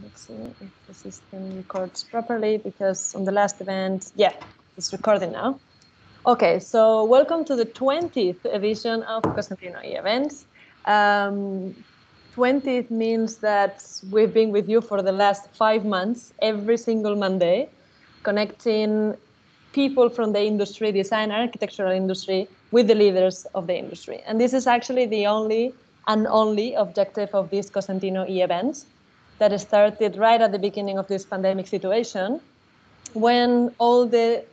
Let's see if the system records properly, because on the last event, yeah, it's recording now. Okay, so welcome to the 20th edition of Cosentino events. 20th means that we've been with you for the last 5 months, every single Monday, connecting people from the industry, design and architectural industry, with the leaders of the industry. And this is actually the only objective of this Cosentino events that started right at the beginning of this pandemic situation, when all the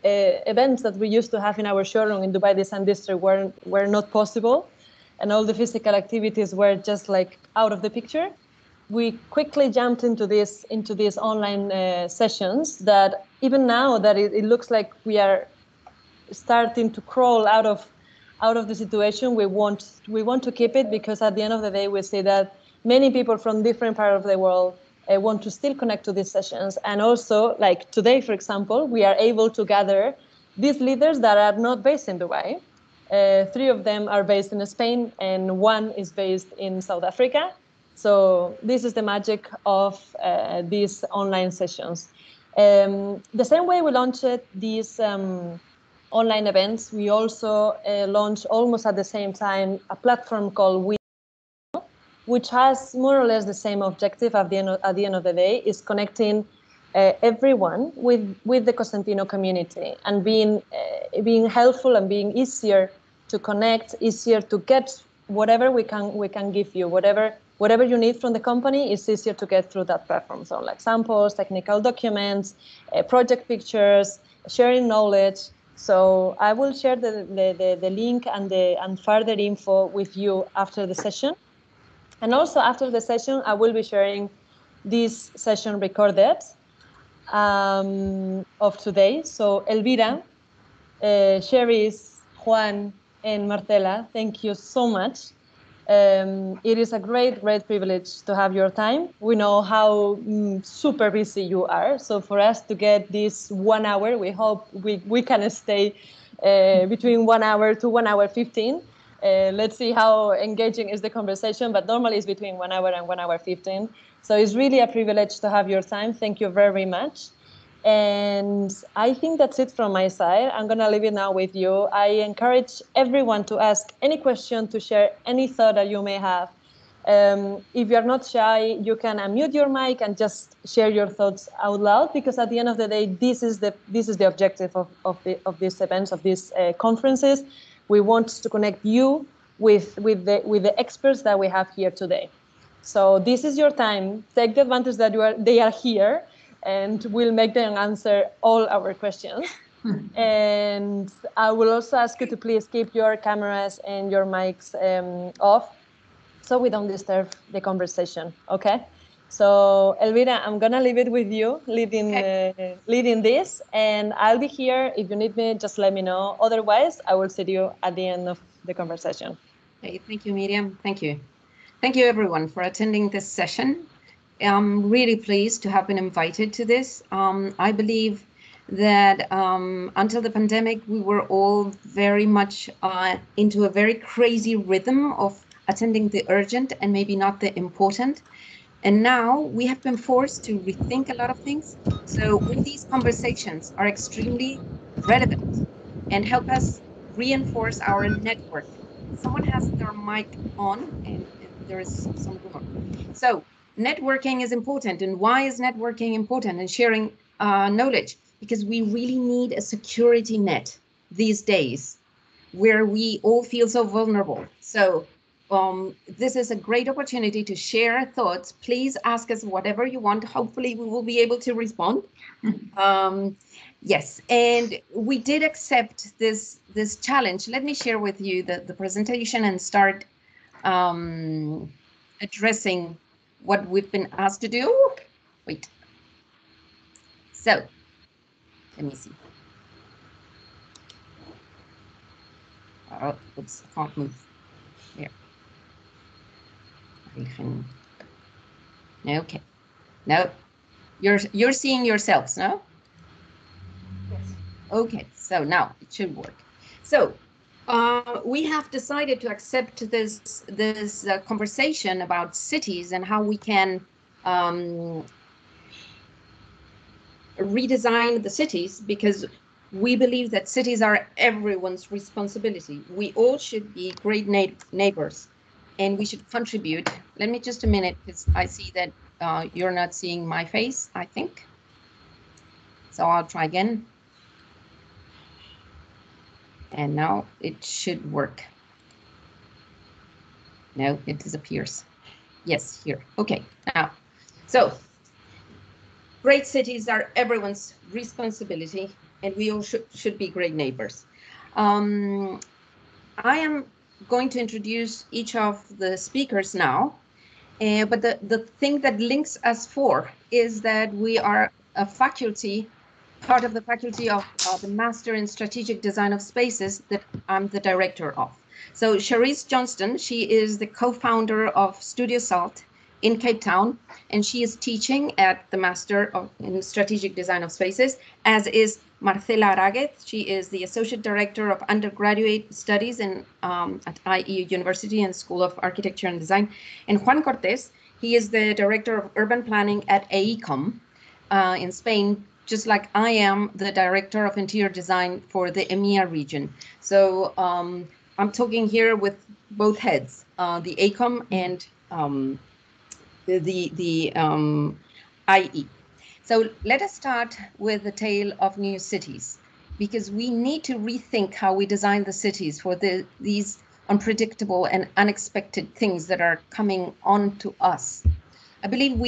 events that we used to have in our showroom in Dubai Design District were not possible, and all the physical activities were just like out of the picture. We quickly jumped into these online sessions that even now that it looks like we are starting to crawl out of the situation, we want to keep it, because at the end of the day we see that many people from different parts of the world want to still connect to these sessions. And also, like today, for example, we are able to gather these leaders that are not based in Dubai. 3 of them are based in Spain and 1 is based in South Africa. So this is the magic of these online sessions. The same way we launched these online events, we also launched almost at the same time a platform called which has more or less the same objective at the end of the day, is connecting everyone with the Cosentino community, and being helpful and being easier to connect, easier to get whatever we can give you, whatever you need from the company is easier to get through that platform. So like samples, technical documents, project pictures, sharing knowledge. So I will share the link and further info with you after the session. And also after the session, I will be sharing this session recorded of today. So Elvira, Charrisse, Juan, and Marcela, thank you so much. It is a great privilege to have your time. We know how super busy you are. So for us to get this 1 hour, we hope we can stay between 1 hour to 1 hour 15. Let's see how engaging is the conversation, but normally it's between 1 hour and 1 hour 15. So it's really a privilege to have your time. Thank you very much. And I think that's it from my side. I'm going to leave it now with you. I encourage everyone to ask any question, to share any thought that you may have. If you're not shy, you can unmute your mic and just share your thoughts out loud, because at the end of the day, this is the objective of these events, of these conferences. We want to connect you with the experts that we have here today. So this is your time. Take the advantage that they are here, and we'll make them answer all our questions. And I will also ask you to please keep your cameras and your mics off, so we don't disturb the conversation, okay? So Elvira, I'm gonna leave it with you, leading this, and I'll be here. If you need me, just let me know. Otherwise, I will see you at the end of the conversation. Okay, thank you, Miriam. Thank you. Thank you, everyone, for attending this session. I'm really pleased to have been invited to this. I believe that until the pandemic, we were all very much into a very crazy rhythm of attending the urgent and maybe not the important. And now we have been forced to rethink a lot of things. So all these conversations are extremely relevant and help us reinforce our network. Someone has their mic on and there is some rumor. So networking is important. And why is networking important and sharing knowledge? Because we really need a security net these days where we all feel so vulnerable. So this is a great opportunity to share thoughts. Please ask us whatever you want. Hopefully we will be able to respond. Yes, and we did accept this challenge. Let me share with you the presentation and start addressing what we've been asked to do. Wait. So, let me see. Oh, oops, I can't move. There. Okay. No, you're seeing yourselves, no? Yes. Okay, so now it should work. So we have decided to accept this conversation about cities and how we can redesign the cities because we believe that cities are everyone's responsibility. We all should be great neighbors, and we should contribute. Let me just a minute, because I see that you're not seeing my face, I think. So I'll try again. And now it should work. No, it disappears. Yes, here. Okay, now, so great cities are everyone's responsibility, and we all should be great neighbors. I am going to introduce each of the speakers now, but the thing that links us four is that we are a faculty, part of the faculty of the Master in Strategic Design of Spaces that I'm the director of. So Charrisse Johnston, she is the co-founder of StudioSALT in Cape Town, and she is teaching at the Master in Strategic Design of Spaces, as is Marcela Aragüez. She is the Associate Director of Undergraduate Studies at IE University and School of Architecture and Design. And Juan Cortés, he is the Director of Urban Planning at AECOM in Spain, just like I am the Director of Interior Design for the EMEA region. So I'm talking here with both heads, the AECOM and the IE. So let us start with the tale of new cities, because we need to rethink how we design the cities for these unpredictable and unexpected things that are coming on to us. I believe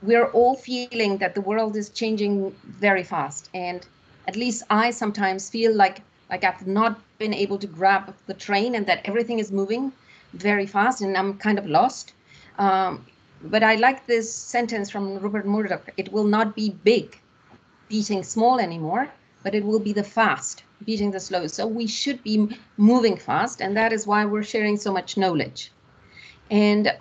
we're all feeling that the world is changing very fast, and at least I sometimes feel like I've not been able to grab the train and that everything is moving very fast and I'm kind of lost. But I like this sentence from Rupert Murdoch: it will not be big beating small anymore, but it will be the fast beating the slow. So we should be moving fast, and that is why we're sharing so much knowledge. And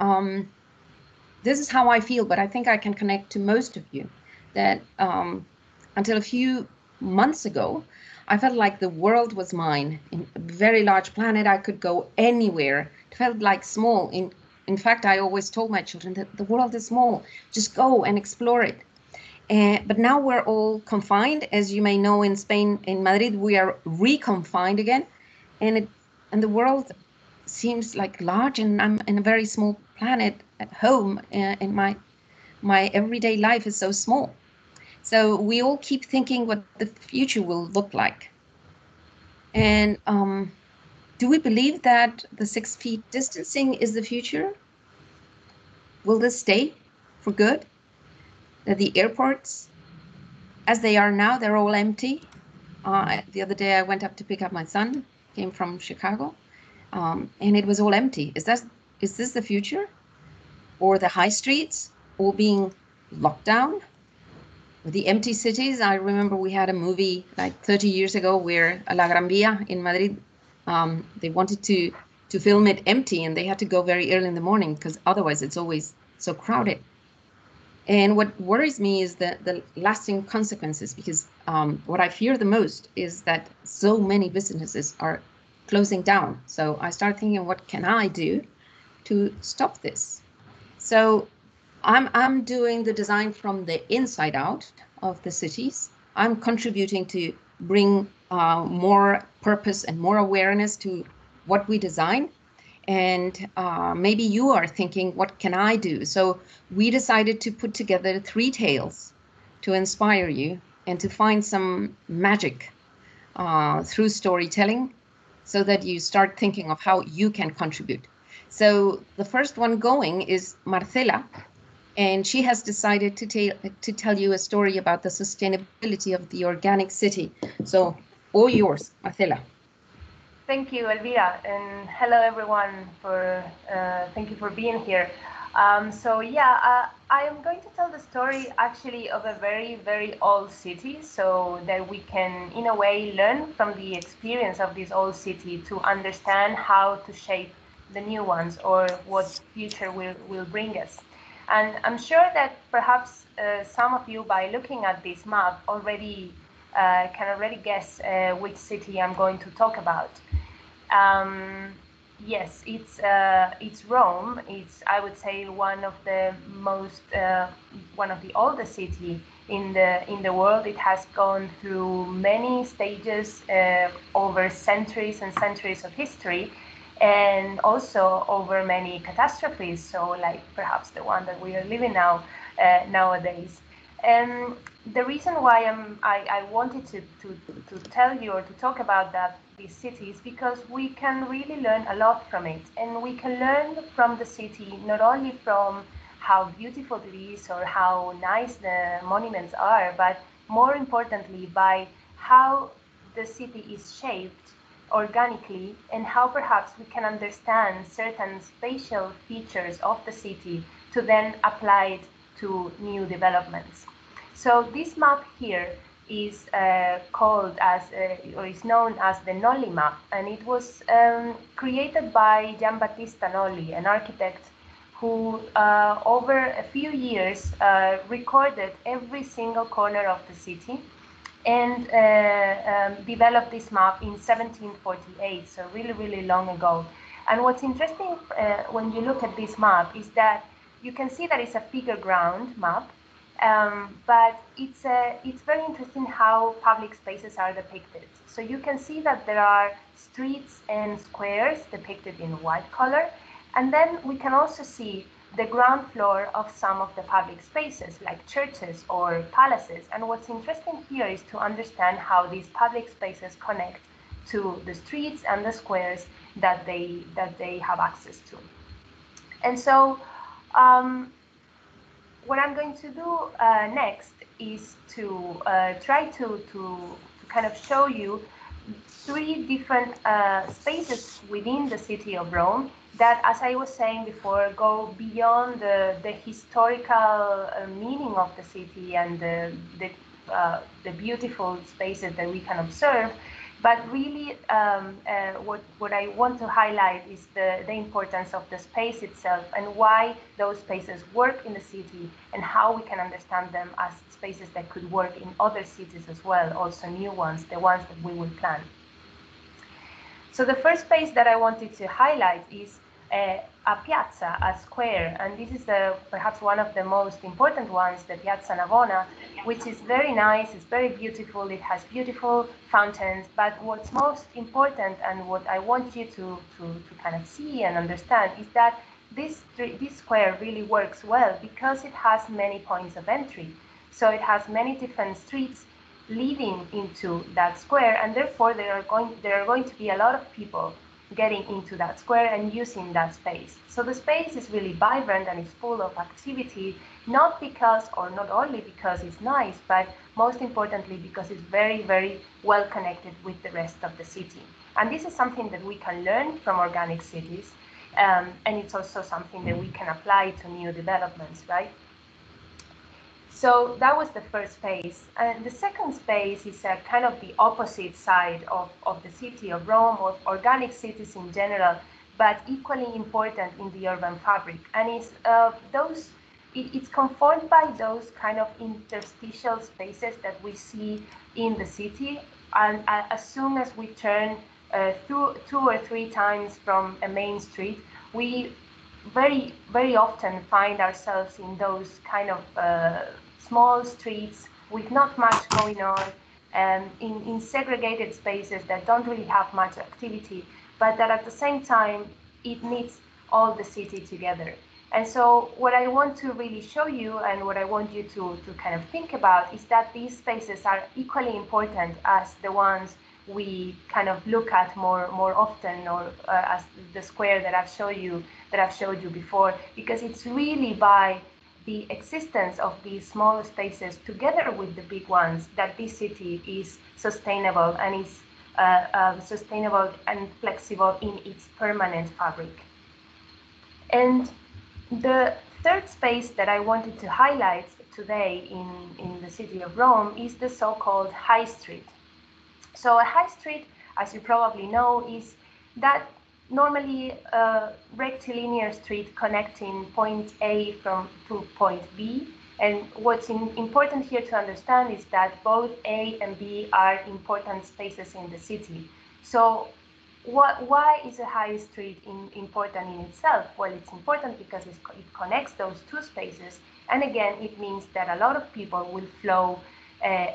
this is how I feel, but I think I can connect to most of you, that until a few months ago, I felt like the world was mine. In a very large planet, I could go anywhere. It felt like small. In fact, I always told my children that the world is small. Just go and explore it. But now we're all confined. As you may know, in Spain, in Madrid, we are reconfined again. And the world seems like large, and I'm in a very small planet at home, and my everyday life is so small. So we all keep thinking what the future will look like. And do we believe that the 6 feet distancing is the future? Will this stay for good? That the airports, as they are now, they're all empty. The other day I went up to pick up my son, came from Chicago, and it was all empty. Is this the future? Or the high streets all being locked down? The empty cities. I remember we had a movie like 30 years ago where La Gran Vía in Madrid, they wanted to film it empty, and they had to go very early in the morning because otherwise it's always so crowded. And what worries me is the lasting consequences, because what I fear the most is that so many businesses are closing down. So I start thinking, what can I do to stop this? So I'm doing the design from the inside out of the cities. I'm contributing to bring more purpose and more awareness to what we design. And maybe you are thinking, what can I do? So we decided to put together 3 tales to inspire you and to find some magic through storytelling, so that you start thinking of how you can contribute. So the first one going is Marcela, and she has decided to tell you a story about the sustainability of the organic city. So all yours, Marcela. Thank you, Elvira, and hello everyone. Thank you for being here. I am going to tell the story actually of a very, very old city, so that we can, in a way, learn from the experience of this old city to understand how to shape the new ones, or what future will bring us. And I'm sure that perhaps some of you, by looking at this map, already can already guess which city I'm going to talk about. Yes, it's Rome. It's, I would say, one of the oldest city in the world. It has gone through many stages over centuries and centuries of history, and also over many catastrophes. So, like perhaps the one that we are living now nowadays. And the reason why I wanted to tell you or to talk about this city is because we can really learn a lot from it, and we can learn from the city not only from how beautiful it is or how nice the monuments are, but more importantly by how the city is shaped organically and how perhaps we can understand certain spatial features of the city to then apply it to new developments. So this map here is called as, or is known as the Nolli map, and it was created by Giambattista Nolli, an architect who over a few years recorded every single corner of the city and developed this map in 1748, so really, really long ago. And what's interesting when you look at this map is that you can see that it's a figure ground map, but it's very interesting how public spaces are depicted. So you can see that there are streets and squares depicted in white color, and then we can also see the ground floor of some of the public spaces like churches or palaces. And what's interesting here is to understand how these public spaces connect to the streets and the squares that they have access to. And so what I'm going to do next is to try to kind of show you three different spaces within the city of Rome that, as I was saying before, go beyond the historical meaning of the city and the beautiful spaces that we can observe. But really, what I want to highlight is the importance of the space itself and why those spaces work in the city and how we can understand them as spaces that could work in other cities as well, also new ones, the ones that we will plan. So the first space that I wanted to highlight is a piazza, a square, and this is perhaps one of the most important ones, the Piazza Navona, which is very nice, it's very beautiful, it has beautiful fountains, but what's most important and what I want you to kind of see and understand is that this square really works well because it has many points of entry. So it has many different streets leading into that square, and therefore there are going to be a lot of people getting into that square and using that space. So the space is really vibrant and it's full of activity, not because or not only because it's nice, but most importantly because it's very, very well connected with the rest of the city. And this is something that we can learn from organic cities, and it's also something that we can apply to new developments, right? So that was the first space. And the second space is a kind of the opposite side of the city of Rome, of organic cities in general, but equally important in the urban fabric. And it's conformed by those kind of interstitial spaces that we see in the city. And as soon as we turn two or three times from a main street, we very, very often find ourselves in those kind of small streets with not much going on, and in segregated spaces that don't really have much activity, but that at the same time, it knits all the city together. And so what I want to really show you and what I want you to kind of think about is that these spaces are equally important as the ones we kind of look at more often, or as the square that I've showed you before, because it's really by the existence of these small spaces together with the big ones that this city is sustainable and is sustainable and flexible in its permanent fabric. And the third space that I wanted to highlight today in the city of Rome is the so-called High Street. So a high street, as you probably know, is that normally a rectilinear street connecting point A to point B. And what's important here to understand is that both A and B are important spaces in the city. So Why is a high street important in itself? Well, it's important because it connects those two spaces. And again, it means that a lot of people will flow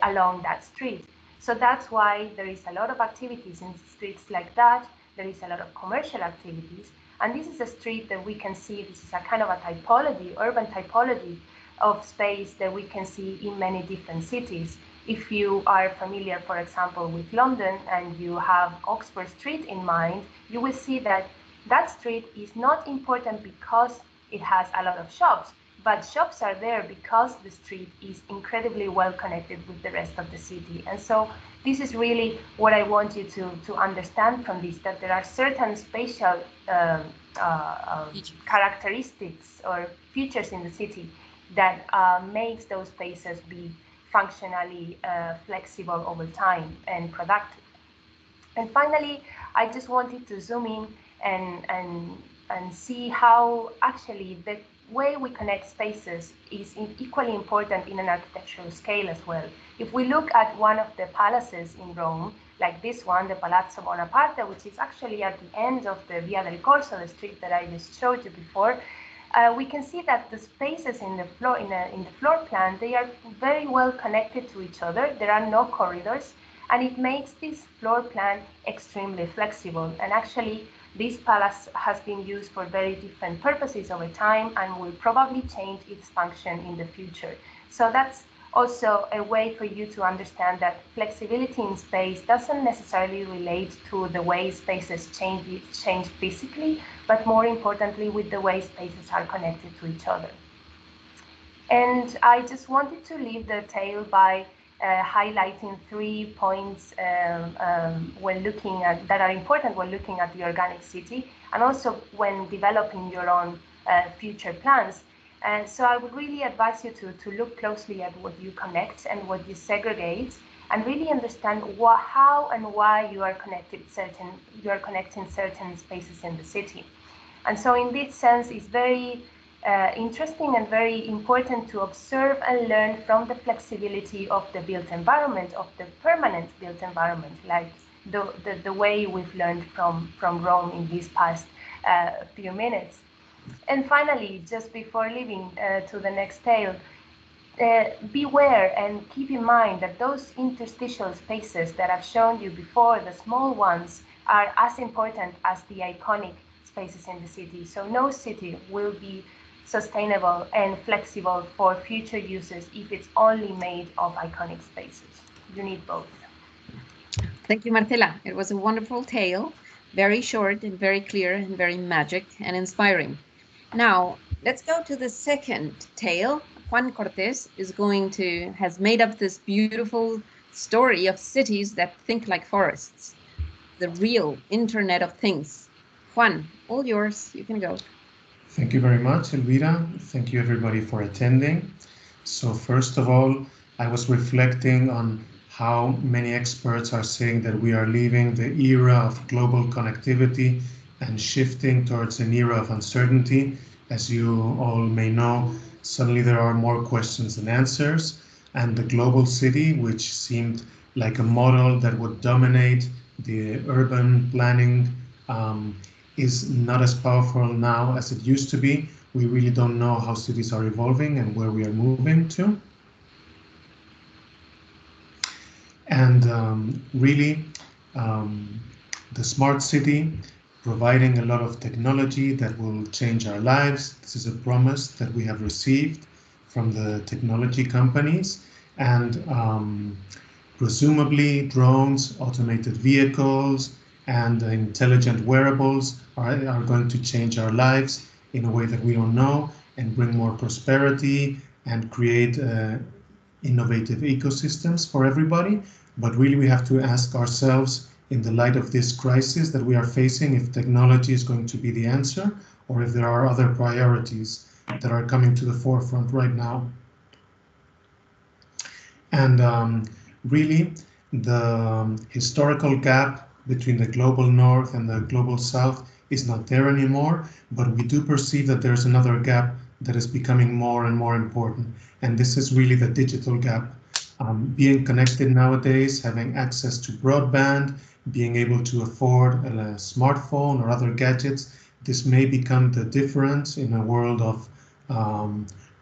along that street. So that's why there is a lot of activities in streets like that. There is a lot of commercial activities. And this is a street that we can see, this is a kind of a typology, urban typology of space that we can see in many different cities. If you are familiar, for example, with London and you have Oxford Street in mind, you will see that that street is not important because it has a lot of shops, but shops are there because the street is incredibly well connected with the rest of the city. And so this is really what I want you to understand from this, that there are certain spatial characteristics or features in the city that makes those spaces be functionally flexible over time and productive. And finally, I just wanted to zoom in and see how actually the way we connect spaces is equally important in an architectural scale as well. If we look at one of the palaces in Rome, like this one, the Palazzo Bonaparte, which is actually at the end of the Via del Corso, the street that I just showed you before, we can see that the spaces in the floor plan, they are very well connected to each other. There are no corridors, and it makes this floor plan extremely flexible. And actually, this palace has been used for very different purposes over time and will probably change its function in the future. So that's also a way for you to understand that flexibility in space doesn't necessarily relate to the way spaces change physically, but more importantly with the way spaces are connected to each other. And I just wanted to leave the tale by highlighting 3 points when looking at that are important when looking at the organic city, and also when developing your own future plans. And so I would really advise you to look closely at what you connect and what you segregate, and really understand how and why you are connecting certain spaces in the city. And so in this sense, it's very interesting and very important to observe and learn from the flexibility of the built environment, of the permanent built environment, like the way we've learned from Rome in these past few minutes. And finally, just before leaving to the next tale, beware and keep in mind that those interstitial spaces that I've shown you before, the small ones, are as important as the iconic spaces in the city. So no city will be sustainable and flexible for future uses if it's only made of iconic spaces. You need both. Thank you, Marcela. It was a wonderful tale, very short and very clear and very magic and inspiring. Now, let's go to the second tale. Juan Cortés has made up this beautiful story of cities that think like forests, the real Internet of Things. Juan, all yours, you can go. Thank you very much, Elvira. Thank you everybody for attending. So first of all, I was reflecting on how many experts are saying that we are leaving the era of global connectivity and shifting towards an era of uncertainty. As you all may know, suddenly there are more questions than answers, and the global city, which seemed like a model that would dominate the urban planning, is not as powerful now as it used to be. We really don't know how cities are evolving and where we are moving to. And really, the smart city, providing a lot of technology that will change our lives. This is a promise that we have received from the technology companies, and presumably drones, automated vehicles, and intelligent wearables are going to change our lives in a way that we don't know, and bring more prosperity and create innovative ecosystems for everybody. But really we have to ask ourselves, in the light of this crisis that we are facing, if technology is going to be the answer, or if there are other priorities that are coming to the forefront right now. And really, the historical gap between the global north and the global south is not there anymore, but we do perceive that there's another gap that is becoming more and more important, and this is really the digital gap. Being connected nowadays, having access to broadband, being able to afford a smartphone or other gadgets. This may become the difference in a world of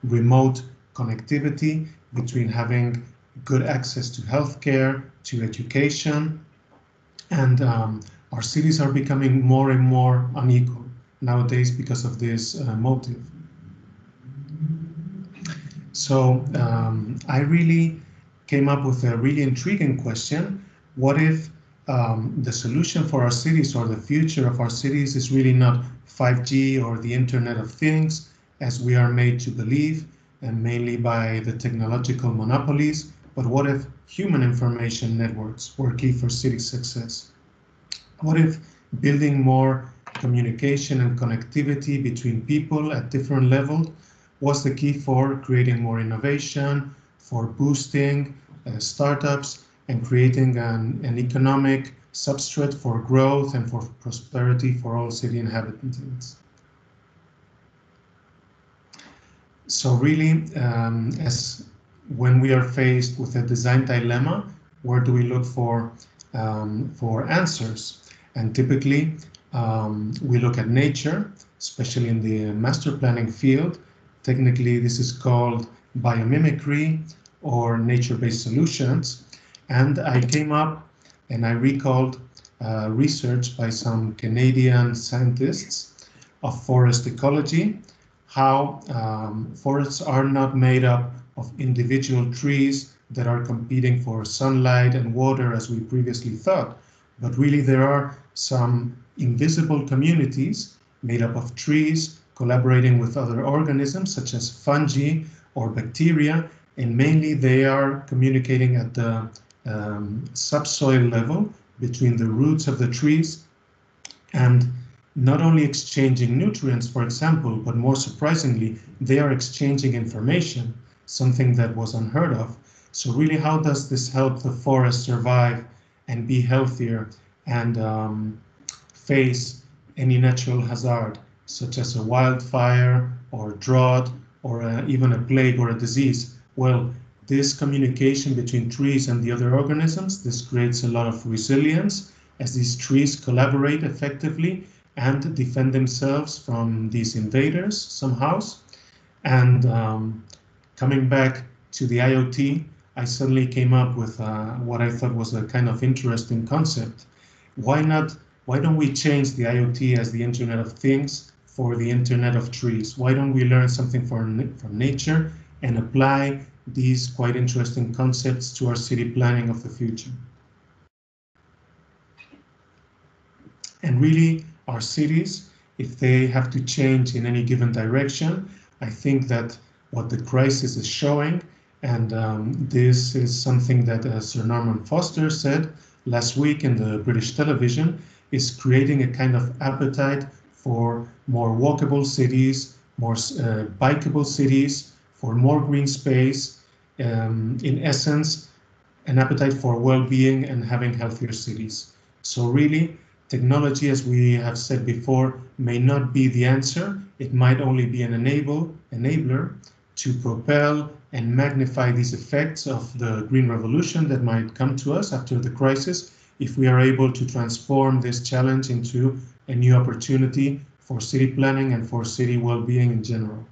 remote connectivity between having good access to healthcare, to education, and our cities are becoming more and more unequal nowadays because of this motive. So I really came up with a really intriguing question. What if the solution for our cities or the future of our cities is really not 5G or the Internet of Things, as we are made to believe, and mainly by the technological monopolies, but what if human information networks were key for city success? What if building more communication and connectivity between people at different levels was the key for creating more innovation, for boosting startups, and creating an economic substrate for growth and for prosperity for all city inhabitants? So really, as when we are faced with a design dilemma, where do we look for answers? And typically, we look at nature, especially in the master planning field. Technically, this is called biomimicry or nature-based solutions. And I came up and I recalled research by some Canadian scientists of forest ecology, how forests are not made up of individual trees that are competing for sunlight and water as we previously thought, but really there are some invisible communities made up of trees collaborating with other organisms such as fungi or bacteria, and mainly they are communicating at the subsoil level between the roots of the trees, and not only exchanging nutrients, for example, but more surprisingly, they are exchanging information, something that was unheard of. So really, how does this help the forest survive and be healthier and face any natural hazard, such as a wildfire or drought or even a plague or a disease? Well, this communication between trees and the other organisms, this creates a lot of resilience as these trees collaborate effectively and defend themselves from these invaders somehow. And coming back to the IoT, I suddenly came up with what I thought was a kind of interesting concept. Why don't we change the IoT as the Internet of Things for the Internet of Trees? Why don't we learn something from nature and apply these quite interesting concepts to our city planning of the future? And really, our cities, if they have to change in any given direction, I think that what the crisis is showing, and this is something that Sir Norman Foster said last week in the British television, is creating a kind of appetite for more walkable cities, more bikeable cities, for more green space, in essence, an appetite for well-being and having healthier cities. So really, technology, as we have said before, may not be the answer. It might only be an enabler to propel and magnify these effects of the green revolution that might come to us after the crisis, if we are able to transform this challenge into a new opportunity for city planning and for city well-being in general.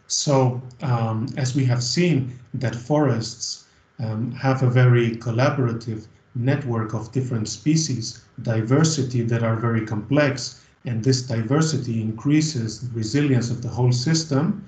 So, as we have seen that forests have a very collaborative network of different species, diversity that are very complex, and this diversity increases the resilience of the whole system,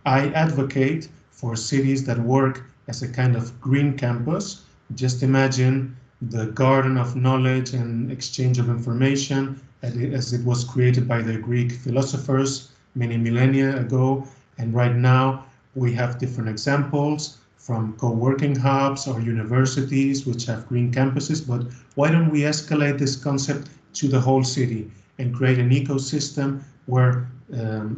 I advocate for cities that work as a kind of green campus. Just imagine the garden of knowledge and exchange of information as it was created by the Greek philosophers many millennia ago. And right now we have different examples from co-working hubs or universities which have green campuses, but why don't we escalate this concept to the whole city and create an ecosystem where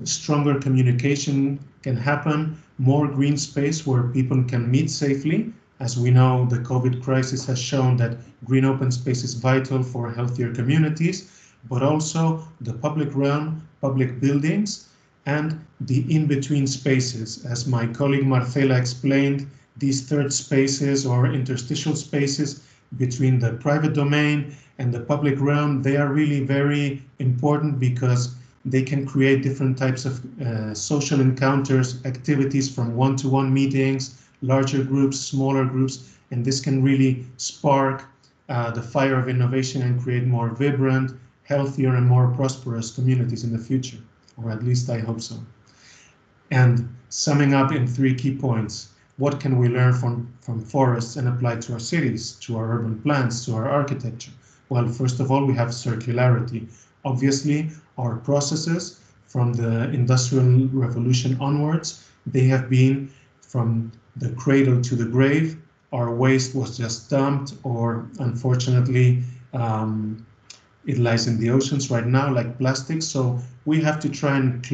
stronger communication can happen, more green space where people can meet safely. As we know, the COVID crisis has shown that green open space is vital for healthier communities, but also the public realm, public buildings, and the in-between spaces. As my colleague Marcela explained these third spaces or interstitial spaces between the private domain and the public realm, they are really very important because they can create different types of social encounters, activities from one-to-one meetings, larger groups, smaller groups, and this can really spark the fire of innovation and create more vibrant, healthier, and more prosperous communities in the future, or at least I hope so. And summing up in 3 key points, what can we learn from forests and apply to our cities, to our urban plans, to our architecture? Well, first of all, we have circularity. Obviously, our processes from the Industrial Revolution onwards, they have been from the cradle to the grave. Our waste was just dumped, or unfortunately, it lies in the oceans right now, like plastic. So we have to try and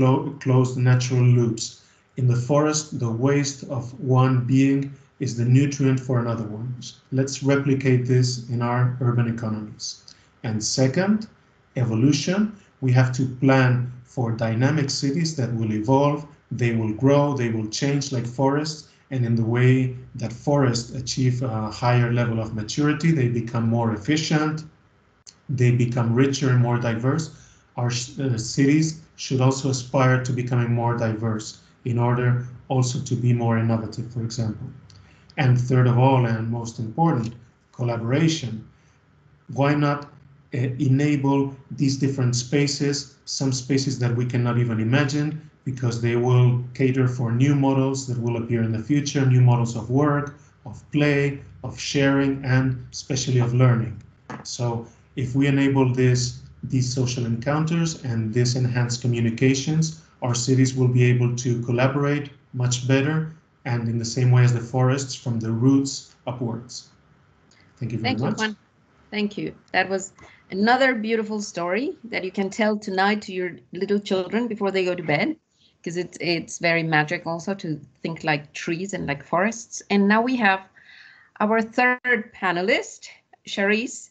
close the natural loops. In the forest, the waste of one being is the nutrient for another one. Let's replicate this in our urban economies. And second, evolution. We have to plan for dynamic cities that will evolve, they will grow, they will change like forests, and in the way that forests achieve a higher level of maturity, they become more efficient, they become richer and more diverse. Our cities should also aspire to becoming more diverse in order also to be more innovative, for example. And third of all, and most important, collaboration. Why not enable these different spaces, some spaces that we cannot even imagine, because they will cater for new models that will appear in the future, new models of work, of play, of sharing, and especially of learning. So if we enable these social encounters and this enhanced communications, our cities will be able to collaborate much better and in the same way as the forests from the roots upwards. Thank you very much. Juan. Thank you. That was another beautiful story that you can tell tonight to your little children before they go to bed, because it's very magic also to think like trees and like forests. And now we have our third panelist, Charrisse.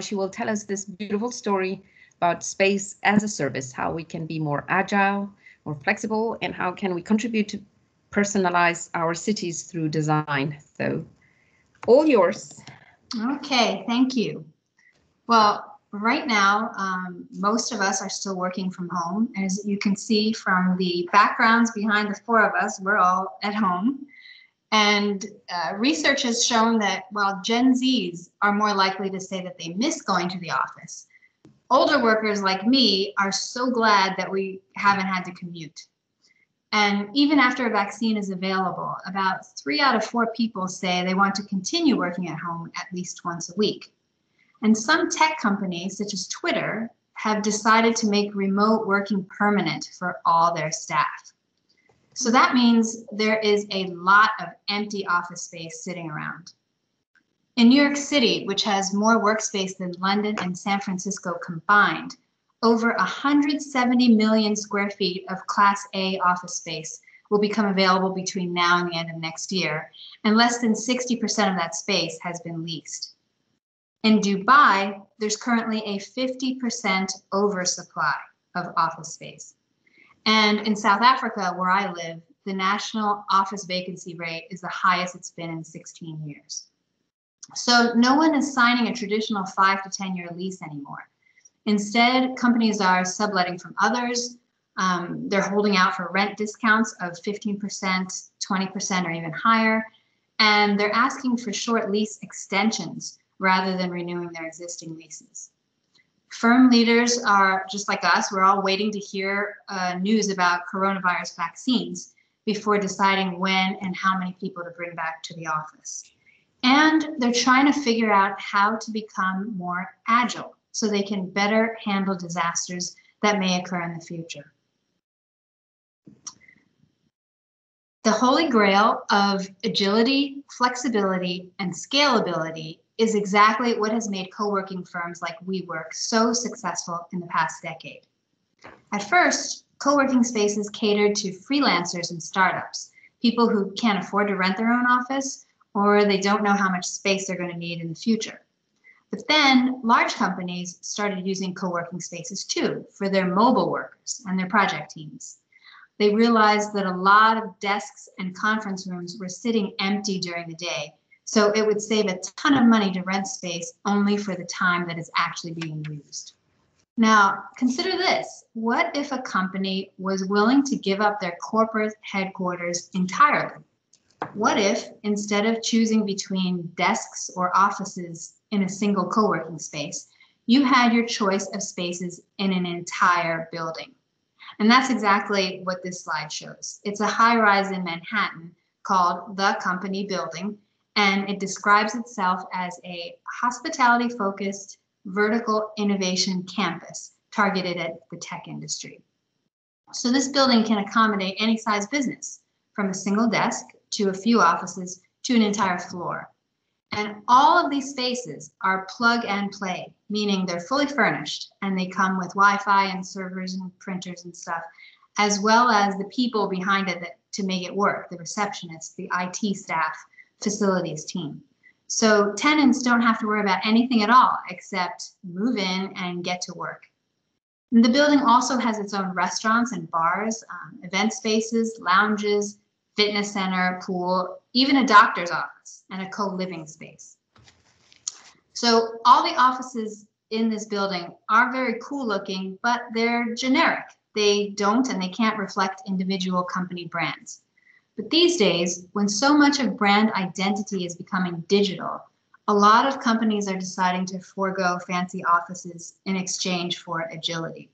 She will tell us this beautiful story about space as a service, how we can be more agile, more flexible, and how can we contribute to personalize our cities through design. So all yours. Okay, thank you. Well, right now, most of us are still working from home. As you can see from the backgrounds behind the 4 of us, we're all at home. And research has shown that while Gen Zs are more likely to say that they miss going to the office, older workers like me are so glad that we haven't had to commute. And even after a vaccine is available, about 3 out of 4 people say they want to continue working at home at least once a week. And some tech companies, such as Twitter, have decided to make remote working permanent for all their staff. So that means there is a lot of empty office space sitting around. In New York City, which has more workspace than London and San Francisco combined, over 170 million square feet of Class A office space will become available between now and the end of next year, and less than 60% of that space has been leased. In Dubai, there's currently a 50% oversupply of office space. And in South Africa, where I live, the national office vacancy rate is the highest it's been in 16 years. So no one is signing a traditional 5 to 10 year lease anymore. Instead, companies are subletting from others. They're holding out for rent discounts of 15%, 20%, or even higher. And they're asking for short lease extensions rather than renewing their existing leases. Firm leaders are just like us. We're all waiting to hear news about coronavirus vaccines before deciding when and how many people to bring back to the office. And they're trying to figure out how to become more agile so they can better handle disasters that may occur in the future. The holy grail of agility, flexibility, and scalability is exactly what has made co-working firms like WeWork so successful in the past decade. At first, co-working spaces catered to freelancers and startups, people who can't afford to rent their own office, or they don't know how much space they're going to need in the future. But then large companies started using co-working spaces too for their mobile workers and their project teams. they realized that a lot of desks and conference rooms were sitting empty during the day. So it would save a ton of money to rent space only for the time that is actually being used. Now, consider this. What if a company was willing to give up their corporate headquarters entirely? What if, instead of choosing between desks or offices in a single co-working space, you had your choice of spaces in an entire building? And that's exactly what this slide shows. It's a high-rise in Manhattan called the Company Building, and it describes itself as a hospitality-focused vertical innovation campus targeted at the tech industry. So this building can accommodate any size business, from a single desk to a few offices to an entire floor. And all of these spaces are plug and play, meaning they're fully furnished and they come with Wi-Fi and servers and printers and stuff, as well as the people behind it to make it work, the receptionists, the IT staff, facilities team. So tenants don't have to worry about anything at all except move in and get to work. And the building also has its own restaurants and bars, event spaces, lounges, fitness center, pool, even a doctor's office and a co-living space. So all the offices in this building are very cool looking, but they're generic. They don't and they can't reflect individual company brands. But these days, when so much of brand identity is becoming digital, a lot of companies are deciding to forego fancy offices in exchange for agility.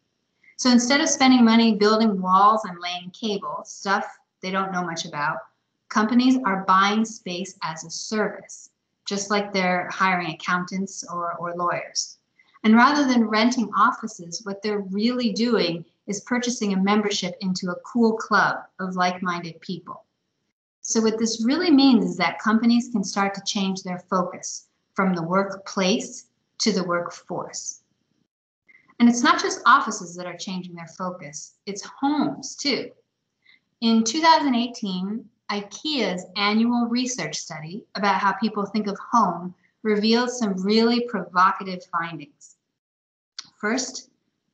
So instead of spending money building walls and laying cable, stuff they don't know much about, companies are buying space as a service, just like they're hiring accountants or lawyers. And rather than renting offices, what they're really doing is purchasing a membership into a cool club of like-minded people. So what this really means is that companies can start to change their focus from the workplace to the workforce. And it's not just offices that are changing their focus, it's homes too. In 2018, IKEA's annual research study about how people think of home revealed some really provocative findings. First,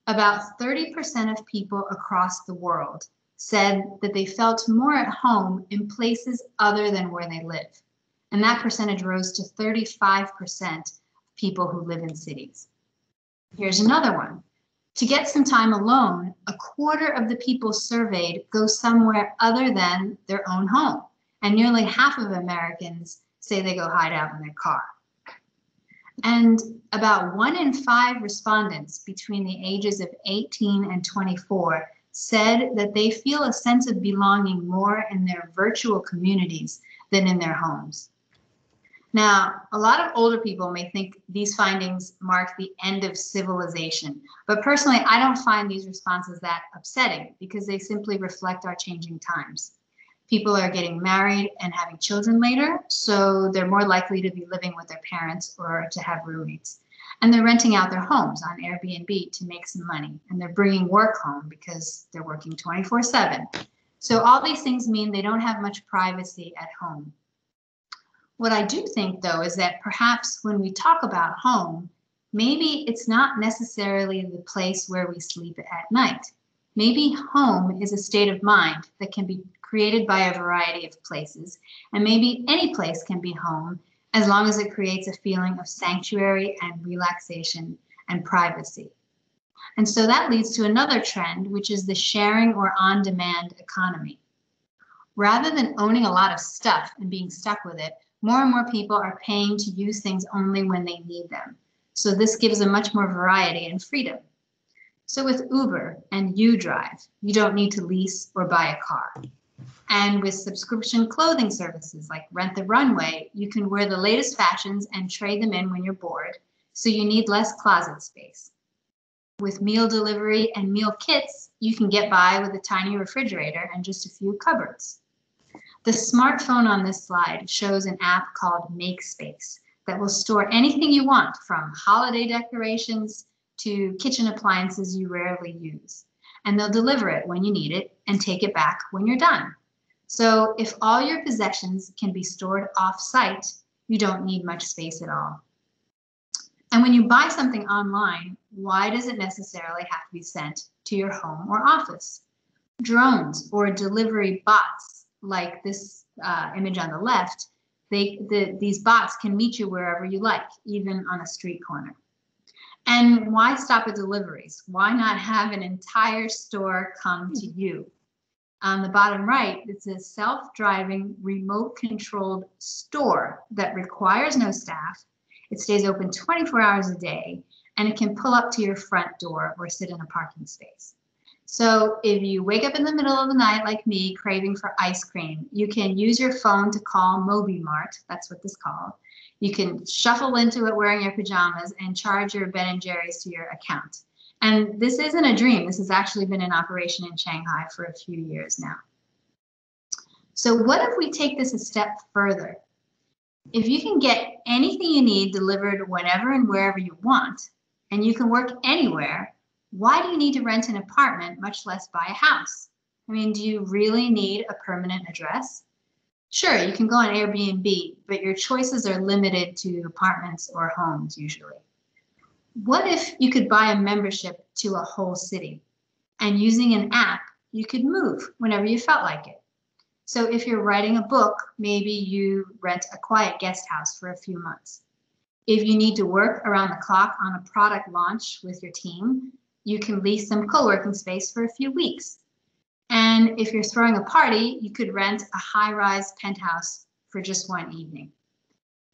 about 30% of people across the world said that they felt more at home in places other than where they live. And that percentage rose to 35% of people who live in cities. Here's another one. To get some time alone, a quarter of the people surveyed go somewhere other than their own home. And nearly half of Americans say they go hide out in their car. And about 1 in 5 respondents between the ages of 18 and 24 said that they feel a sense of belonging more in their virtual communities than in their homes. Now, a lot of older people may think these findings mark the end of civilization, but personally, I don't find these responses that upsetting because they simply reflect our changing times. People are getting married and having children later, so they're more likely to be living with their parents or to have roommates. And they're renting out their homes on Airbnb to make some money, and they're bringing work home because they're working 24/7. So all these things mean they don't have much privacy at home. What I do think, though, is that perhaps when we talk about home, maybe it's not necessarily the place where we sleep at night. Maybe home is a state of mind that can be created by a variety of places, and maybe any place can be home as long as it creates a feeling of sanctuary and relaxation and privacy. And so that leads to another trend, which is the sharing or on-demand economy. Rather than owning a lot of stuff and being stuck with it, more and more people are paying to use things only when they need them. So this gives them much more variety and freedom. So with Uber and UDrive, you don't need to lease or buy a car. And with subscription clothing services like Rent the Runway, you can wear the latest fashions and trade them in when you're bored, so you need less closet space. With meal delivery and meal kits, you can get by with a tiny refrigerator and just a few cupboards. The smartphone on this slide shows an app called MakeSpace that will store anything you want, from holiday decorations to kitchen appliances you rarely use. And they'll deliver it when you need it and take it back when you're done. So if all your possessions can be stored off-site, you don't need much space at all. And when you buy something online, why does it necessarily have to be sent to your home or office? Drones or delivery bots, like this image on the left, these bots can meet you wherever you like, even on a street corner. And why stop at deliveries? Why not have an entire store come to you? On the bottom right, it's a self-driving, remote-controlled store that requires no staff. It stays open 24 hours a day, and it can pull up to your front door or sit in a parking space. So if you wake up in the middle of the night like me, craving for ice cream, you can use your phone to call MobiMart, that's what this is called. You can shuffle into it wearing your pajamas and charge your Ben & Jerry's to your account. And this isn't a dream. This has actually been in operation in Shanghai for a few years now. So what if we take this a step further? If you can get anything you need delivered whenever and wherever you want, and you can work anywhere, why do you need to rent an apartment, much less buy a house? I mean, do you really need a permanent address? Sure, you can go on Airbnb, but your choices are limited to apartments or homes usually. What if you could buy a membership to a whole city, and using an app, you could move whenever you felt like it? So if you're writing a book, maybe you rent a quiet guest house for a few months. If you need to work around the clock on a product launch with your team, you can lease some co-working space for a few weeks. And if you're throwing a party, you could rent a high-rise penthouse for just one evening.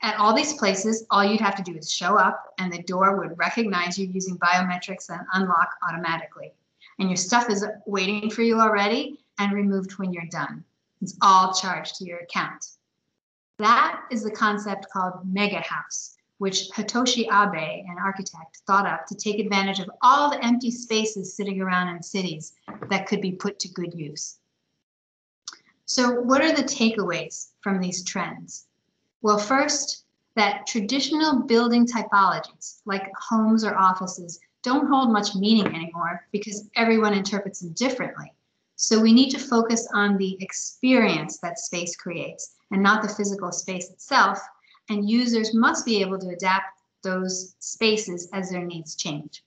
At all these places, all you'd have to do is show up and the door would recognize you using biometrics and unlock automatically. And your stuff is waiting for you already and removed when you're done. It's all charged to your account. That is the concept called mega house, which Hitoshi Abe, an architect, thought up to take advantage of all the empty spaces sitting around in cities that could be put to good use. So what are the takeaways from these trends? Well, first, that traditional building typologies, like homes or offices, don't hold much meaning anymore because everyone interprets them differently. So we need to focus on the experience that space creates and not the physical space itself, and users must be able to adapt those spaces as their needs change.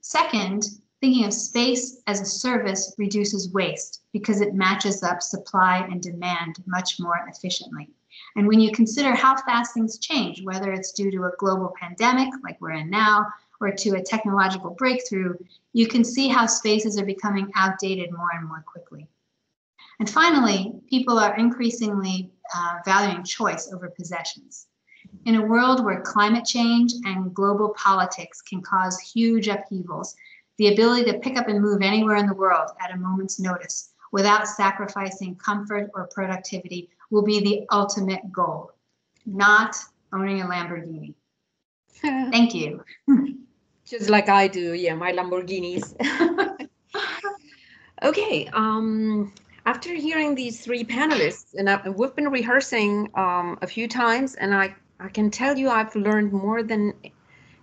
Second, thinking of space as a service reduces waste because it matches up supply and demand much more efficiently. And when you consider how fast things change, whether it's due to a global pandemic like we're in now, or to a technological breakthrough, you can see how spaces are becoming outdated more and more quickly. And finally, people are increasingly valuing choice over possessions. In a world where climate change and global politics can cause huge upheavals, the ability to pick up and move anywhere in the world at a moment's notice without sacrificing comfort or productivity will be the ultimate goal, not owning a Lamborghini. Thank you. Just like I do, yeah, my Lamborghinis. Okay, after hearing these three panelists, and we've been rehearsing a few times, and I can tell you I've learned more than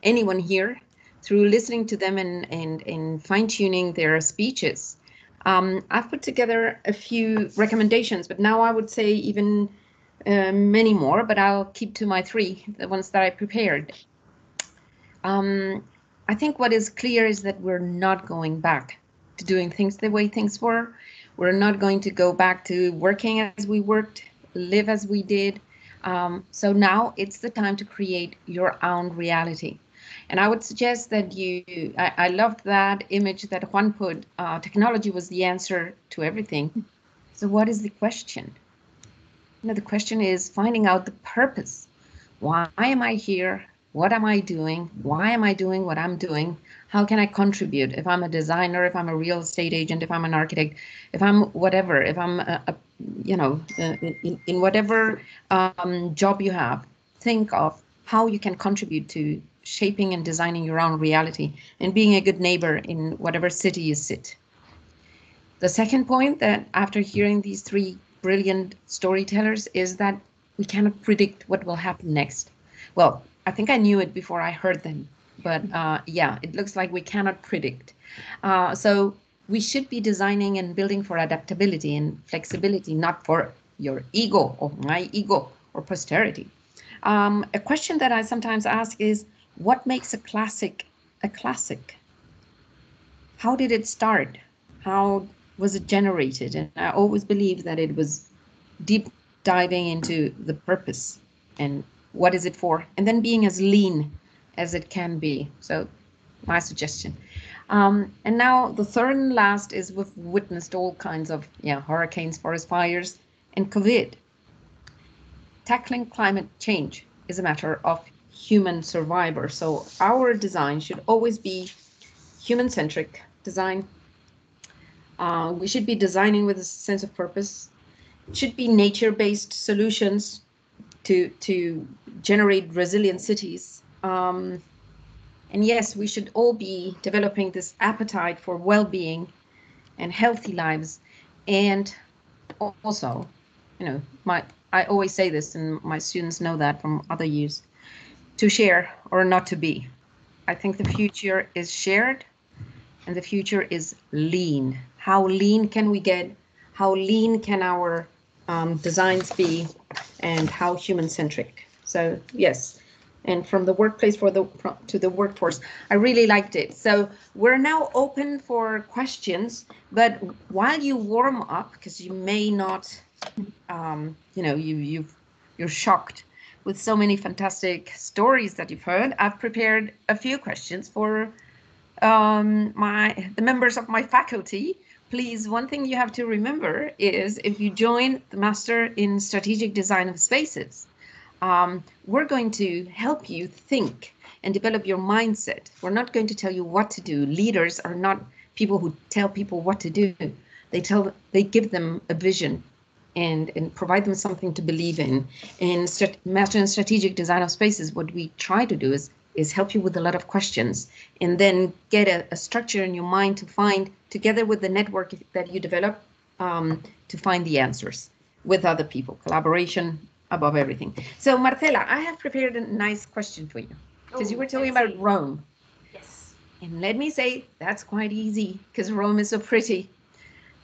anyone here through listening to them and fine-tuning their speeches. I've put together a few recommendations, but now I would say even many more, but I'll keep to my three, the ones that I prepared. I think what is clear is that we're not going back to doing things the way things were. We're not going to go back to working as we worked, live as we did. So now it's the time to create your own reality. And I would suggest that I loved that image that Juan put, technology was the answer to everything. So what is the question? You know, the question is finding out the purpose. Why am I here? What am I doing? Why am I doing what I'm doing? How can I contribute? If I'm a designer, if I'm a real estate agent, if I'm an architect, if I'm whatever, if I'm, in whatever job you have, think of how you can contribute to shaping and designing your own reality and being a good neighbor in whatever city you sit. The second point that after hearing these three brilliant storytellers is that we cannot predict what will happen next. Well, I think I knew it before I heard them, but yeah, it looks like we cannot predict. So we should be designing and building for adaptability and flexibility, not for your ego or my ego or posterity. A question that I sometimes ask is, what makes a classic a classic? How did it start? How was it generated? And I always believe that it was deep diving into the purpose and what is it for, and then being as lean as it can be. So my suggestion. And now the third and last is we've witnessed all kinds of hurricanes, forest fires, and COVID. Tackling climate change is a matter of human survivor. So our design should always be human-centric design. We should be designing with a sense of purpose. It should be nature-based solutions to generate resilient cities. And yes, we should all be developing this appetite for well-being and healthy lives. And also, I always say this, and my students know that from other years, to share or not to be. I think the future is shared, and the future is lean. How lean can we get? How lean can our designs be? And how human-centric? So yes, and from the workplace to the workforce, I really liked it. So we're now open for questions, but while you warm up, because you may not, you're shocked with so many fantastic stories that you've heard. I've prepared a few questions for the members of my faculty. Please, one thing you have to remember is if you join the Master in Strategic Design of Spaces, we're going to help you think and develop your mindset. We're not going to tell you what to do. Leaders are not people who tell people what to do. They give them a vision and provide them something to believe in. In Master in Strategic Design of Spaces, what we try to do is help you with a lot of questions and then get a structure in your mind to find, together with the network that you develop, to find the answers with other people. Collaboration above everything. So Marcela, I have prepared a nice question for you, because you were talking about Rome. Yes. And let me say, that's quite easy, because Rome is so pretty.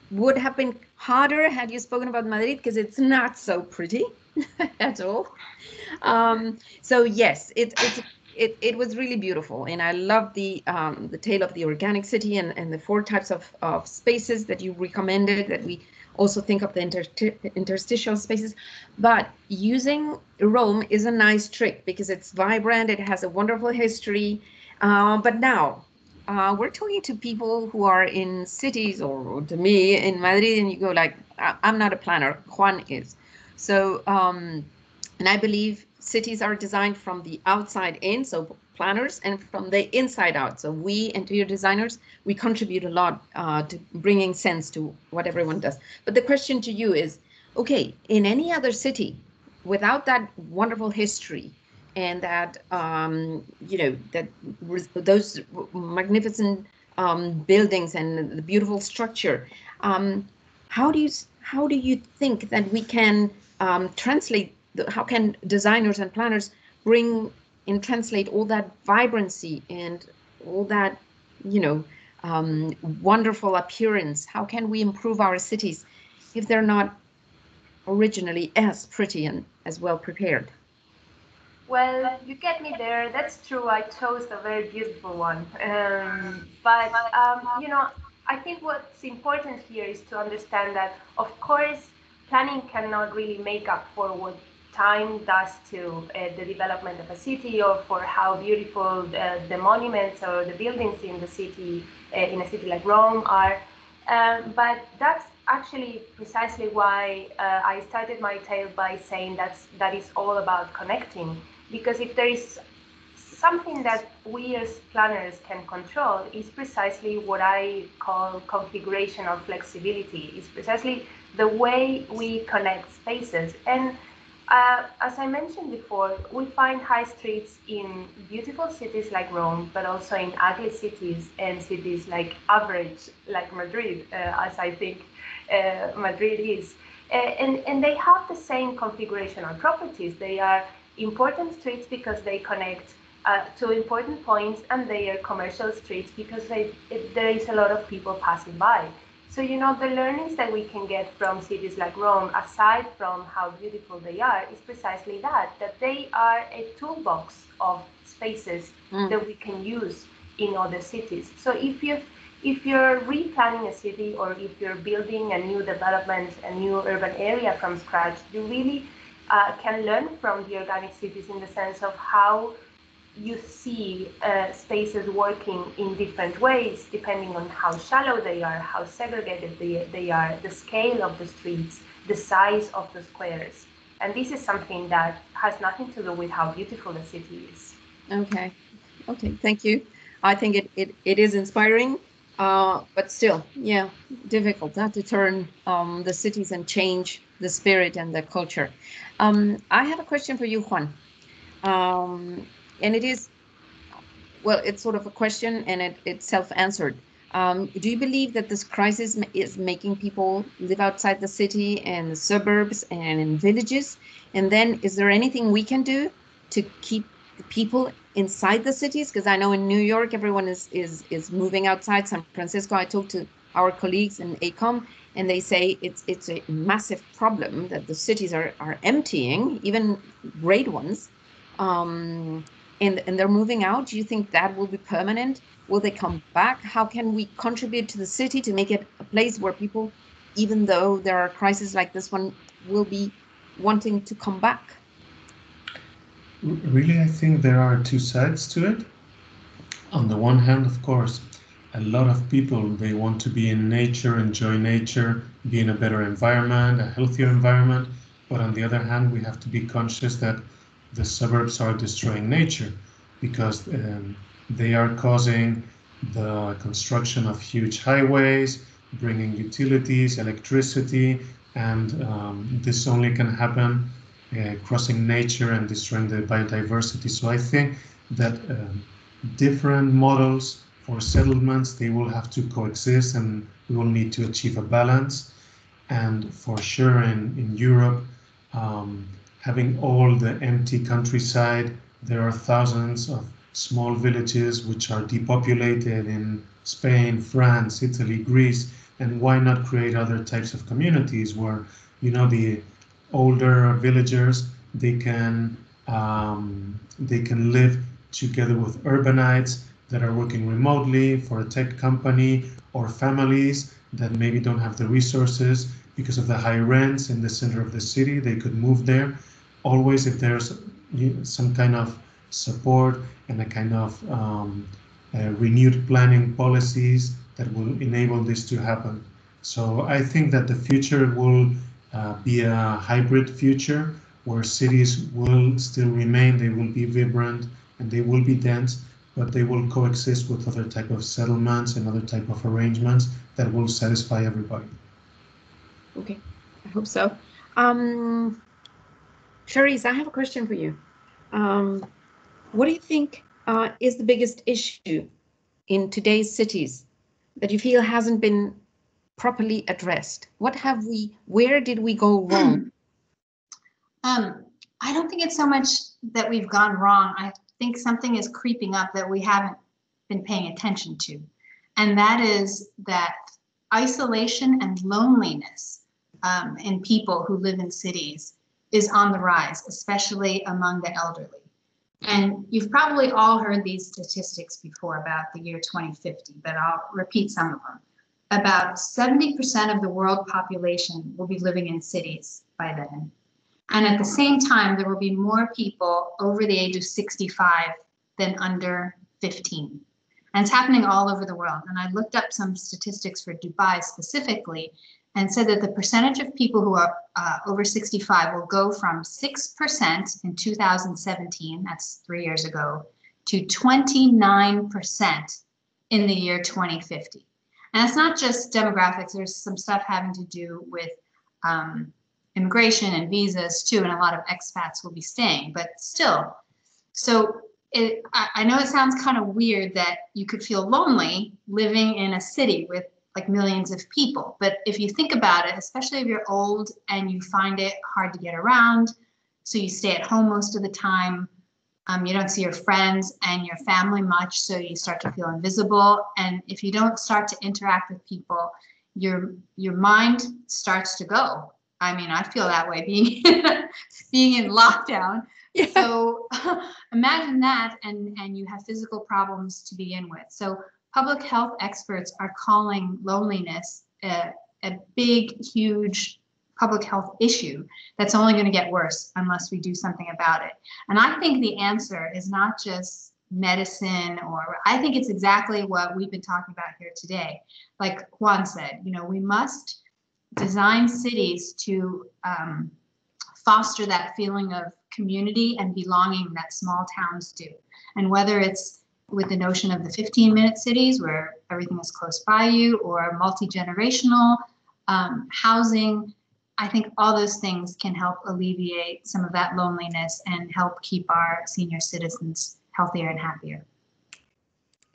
Would have been harder had you spoken about Madrid, because it's not so pretty at all. So yes, it was really beautiful, and I love the tale of the organic city and the 4 types of spaces that you recommended, that we also think of the interstitial spaces. But using Rome is a nice trick because it's vibrant, it has a wonderful history. But now we're talking to people who are in cities, or to me in Madrid, and you go like, I'm not a planner, Juan is. So, and I believe cities are designed from the outside in, so planners, and from the inside out. So we interior designers, we contribute a lot to bringing sense to what everyone does. But the question to you is, okay, in any other city, without that wonderful history and that, those magnificent buildings and the beautiful structure, how do you think that we can translate? How can designers and planners bring and translate all that vibrancy and all that, wonderful appearance? How can we improve our cities if they're not originally as pretty and as well prepared? Well, you get me there. That's true. I chose a very beautiful one. But I think what's important here is to understand that, of course, planning cannot really make up for what time does to the development of a city, or for how beautiful the monuments or the buildings in the city, in a city like Rome, are. But that's actually precisely why I started my tale by saying that is all about connecting. Because if there is something that we as planners can control, is precisely what I call configurational flexibility. It's precisely the way we connect spaces. And as I mentioned before, we find high streets in beautiful cities like Rome, but also in ugly cities and cities like average, like Madrid, as I think Madrid is. And they have the same configurational properties. They are important streets because they connect to important points, and they are commercial streets because there is a lot of people passing by. So, the learnings that we can get from cities like Rome, aside from how beautiful they are, is precisely that they are a toolbox of spaces that we can use in other cities. So if if you're replanning a city or if you're building a new development, a new urban area from scratch, you really can learn from the organic cities in the sense of how you see spaces working in different ways, depending on how shallow they are, how segregated they are, the scale of the streets, the size of the squares. And this is something that has nothing to do with how beautiful a city is. Okay, thank you. I think it is inspiring, but still, yeah, difficult to turn the cities and change the spirit and the culture. I have a question for you, Juan. And it is, well, it's sort of a question and it's self-answered. Do you believe that this crisis is making people live outside the city and the suburbs and in villages? And then is there anything we can do to keep the people inside the cities? Because I know in New York, everyone is moving outside. San Francisco, I talked to our colleagues in AECOM, and they say it's a massive problem that the cities are emptying, even great ones. And they're moving out. Do you think that will be permanent? Will they come back? How can we contribute to the city to make it a place where people, even though there are crises like this one, will be wanting to come back? Really, I think there are two sides to it. On the one hand, of course, a lot of people, they want to be in nature, enjoy nature, be in a better environment, a healthier environment. But on the other hand, we have to be conscious that the suburbs are destroying nature because they are causing the construction of huge highways, bringing utilities, electricity, and this only can happen crossing nature and destroying the biodiversity. So I think that different models for settlements, they will have to coexist and we will need to achieve a balance. And for sure in Europe, having all the empty countryside, there are thousands of small villages which are depopulated in Spain, France, Italy, Greece, and why not create other types of communities where, you know, the older villagers, they can live together with urbanites that are working remotely for a tech company, or families that maybe don't have the resources because of the high rents in the center of the city. They could move there. Always, if there's some kind of support and a kind of renewed planning policies that will enable this to happen. So I think that the future will be a hybrid future where cities will still remain, they will be vibrant and they will be dense, but they will coexist with other type of settlements and other type of arrangements that will satisfy everybody. Okay, I hope so. Charrisse, I have a question for you. What do you think is the biggest issue in today's cities that you feel hasn't been properly addressed? Where did we go wrong? I don't think it's so much that we've gone wrong. I think something is creeping up that we haven't been paying attention to. And that is that isolation and loneliness in people who live in cities is on the rise, especially among the elderly. And you've probably all heard these statistics before about the year 2050, but I'll repeat some of them. About 70% of the world population will be living in cities by then. And at the same time, there will be more people over the age of 65 than under 15. And it's happening all over the world. And I looked up some statistics for Dubai specifically and said that the percentage of people who are over 65 will go from 6% in 2017, that's 3 years ago, to 29% in the year 2050. And it's not just demographics, there's some stuff having to do with immigration and visas too, and a lot of expats will be staying, but still. So I know it sounds kind of weird that you could feel lonely living in a city with like millions of people. But if you think about it, especially if you're old and you find it hard to get around, so you stay at home most of the time, you don't see your friends and your family much, so you start to feel invisible. And if you don't start to interact with people, your mind starts to go. I mean, I feel that way being in lockdown. Yeah. So imagine that, and you have physical problems to begin with. So public health experts are calling loneliness a big, huge public health issue that's only going to get worse unless we do something about it. And I think the answer is not just medicine, or I think it's exactly what we've been talking about here today. Like Juan said, you know, we must design cities to foster that feeling of community and belonging that small towns do. And whether it's with the notion of the 15-minute cities where everything is close by you, or multi-generational housing, I think all those things can help alleviate some of that loneliness and help keep our senior citizens healthier and happier.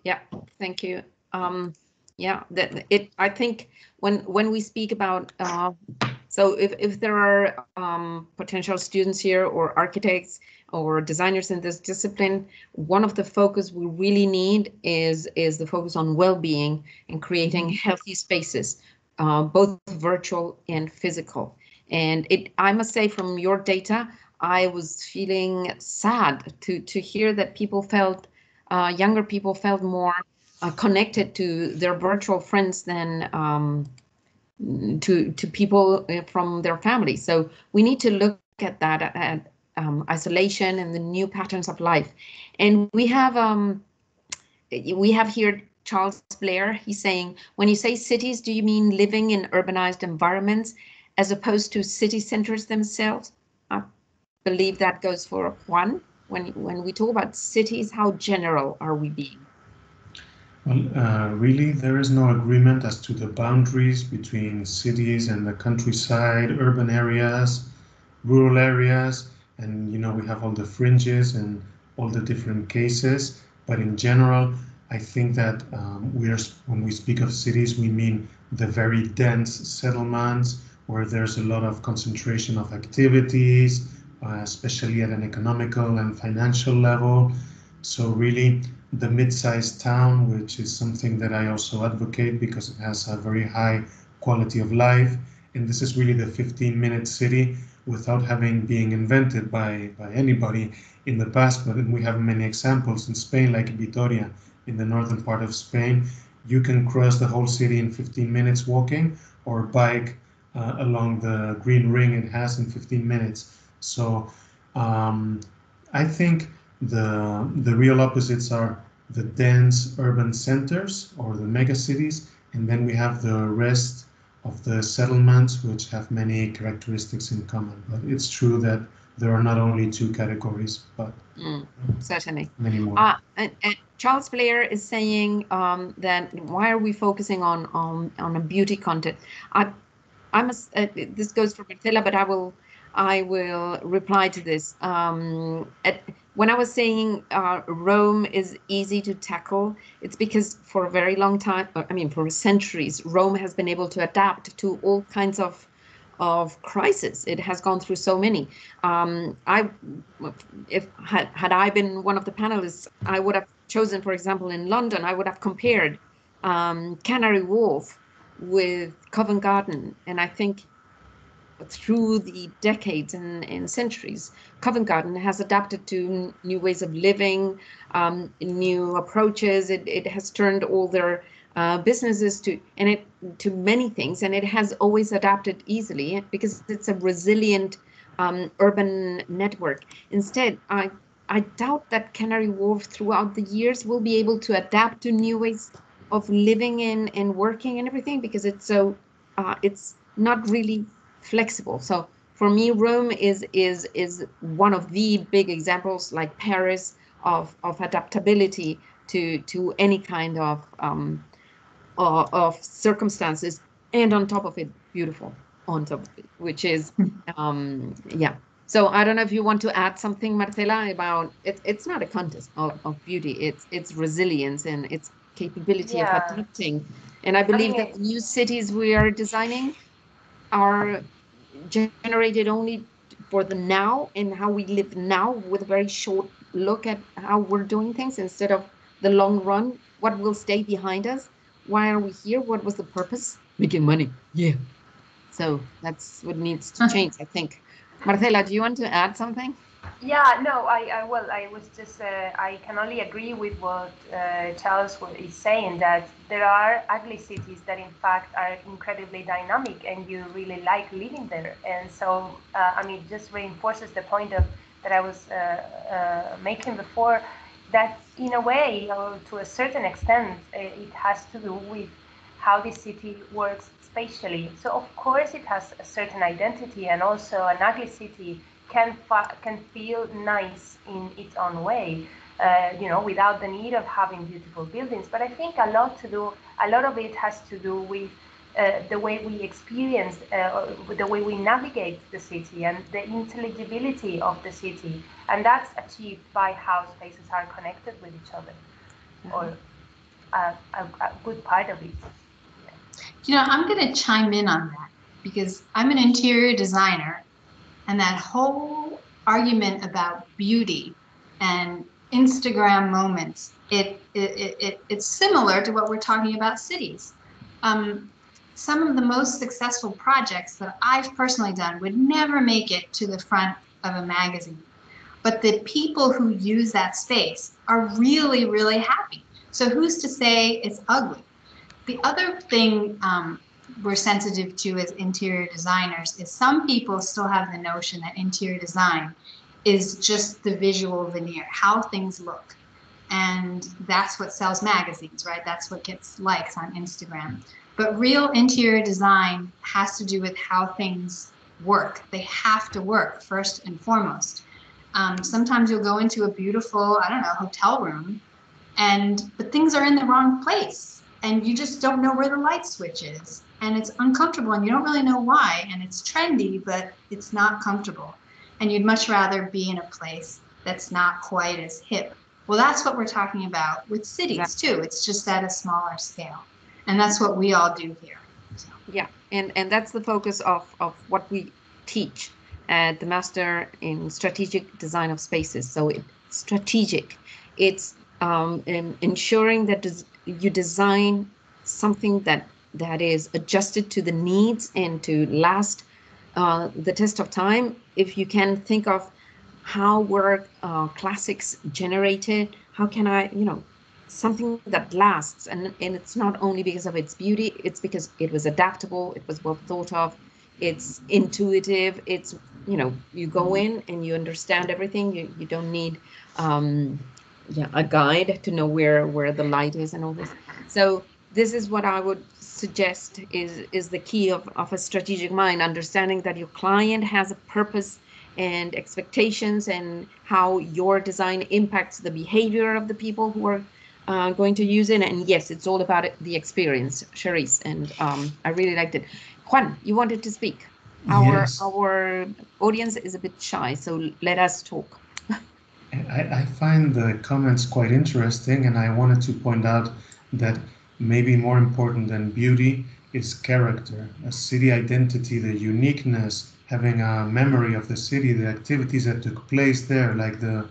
Yeah, thank you. Yeah, I think when we speak about, so if there are potential students here or architects or designers in this discipline, one of the focus we really need is the focus on well-being and creating healthy spaces, both virtual and physical. And I must say, from your data, I was feeling sad to hear that people felt, younger people felt more connected to their virtual friends than to people from their family. So we need to look at that, at isolation and the new patterns of life. And we have here Charles Blair. He's saying, when you say cities, do you mean living in urbanized environments as opposed to city centers themselves? I believe that goes for Juan. When we talk about cities, how general are we being? Well, really, there is no agreement as to the boundaries between cities and the countryside, urban areas, rural areas, and you know, we have all the fringes and all the different cases. But in general, I think that when we speak of cities, we mean the very dense settlements where there's a lot of concentration of activities, especially at an economical and financial level. So really, the mid-sized town, which is something that I also advocate because it has a very high quality of life. And this is really the 15-minute city without having been invented by anybody in the past. But we have many examples in Spain, like Vitoria, in the northern part of Spain. You can cross the whole city in 15 minutes walking, or bike along the green ring it has in 15 minutes. So I think the real opposites are the dense urban centers or the mega cities, and then we have the rest of the settlements, which have many characteristics in common. But it's true that there are not only two categories, but certainly many more. And Charles Blair is saying that why are we focusing on a beauty content? I must. This goes for Marcela, but I will reply to this. When I was saying Rome is easy to tackle, it's because for a very long time, I mean, for centuries, Rome has been able to adapt to all kinds of crisis. It has gone through so many. Had I been one of the panelists, I would have chosen, for example, in London, I would have compared Canary Wharf with Covent Garden, and I think through the decades and centuries, Covent Garden has adapted to new ways of living, new approaches. It has turned all their businesses to many things, and it has always adapted easily because it's a resilient urban network. Instead, I doubt that Canary Wharf throughout the years will be able to adapt to new ways of living and working and everything, because it's so it's not really flexible. So for me, Rome is one of the big examples, like Paris, of adaptability to any kind of circumstances, and on top of it, beautiful on top of it, which is yeah. So I don't know if you want to add something, Marcela, about it. It's not a contest of beauty. It's resilience and its capability of adapting. And I believe that the new cities we are designing are generated only for the now and how we live now, with a very short look at how we're doing things instead of the long run. What will stay behind us? Why are we here? What was the purpose? Making money. Yeah. So that's what needs to change, I think. Marcela, do you want to add something? Yeah, no, I was just, I can only agree with what Charles is saying, that there are ugly cities that in fact are incredibly dynamic and you really like living there. And so, I mean, just reinforces the point of that I was making before, that in a way, or to a certain extent, it has to do with how the city works spatially. So of course it has a certain identity, and also an ugly city can feel nice in its own way, without the need of having beautiful buildings. But I think a lot of it has to do with the way we experience, the way we navigate the city and the intelligibility of the city, and that's achieved by how spaces are connected with each other, or a good part of it. I'm going to chime in on that because I'm an interior designer, and that whole argument about beauty and Instagram moments, it's similar to what we're talking about cities. Some of the most successful projects that I've personally done would never make it to the front of a magazine, but the people who use that space are really, really happy. So who's to say it's ugly? The other thing we're sensitive to as interior designers is some people still have the notion that interior design is just the visual veneer, how things look. And that's what sells magazines, right? That's what gets likes on Instagram. But real interior design has to do with how things work. They have to work first and foremost. Sometimes you'll go into a beautiful, hotel room, but things are in the wrong place, and you just don't know where the light switch is, and it's uncomfortable, and you don't really know why, and it's trendy, but it's not comfortable, and you'd much rather be in a place that's not quite as hip. Well, that's what we're talking about with cities too. It's just at a smaller scale, and that's what we all do here. So. Yeah, and that's the focus of what we teach at the Master in Strategic Design of Spaces. So it's strategic. It's ensuring that you design something that is adjusted to the needs and to last the test of time. If you can think of how were classics generated, how can I, something that lasts, and it's not only because of its beauty, it's because it was adaptable, it was well thought of, it's intuitive, it's, you go in and you understand everything. You don't need a guide to know where the light is and all this. So this is what I would suggest is the key of a strategic mind, understanding that your client has a purpose and expectations, and how your design impacts the behavior of the people who are going to use it. And yes, it's all about the experience, Charrisse, and I really liked it. Juan, you wanted to speak. Yes. Our audience is a bit shy, so let us talk. I find the comments quite interesting, and I wanted to point out that maybe more important than beauty is character, a city identity, the uniqueness, having a memory of the city, the activities that took place there, like the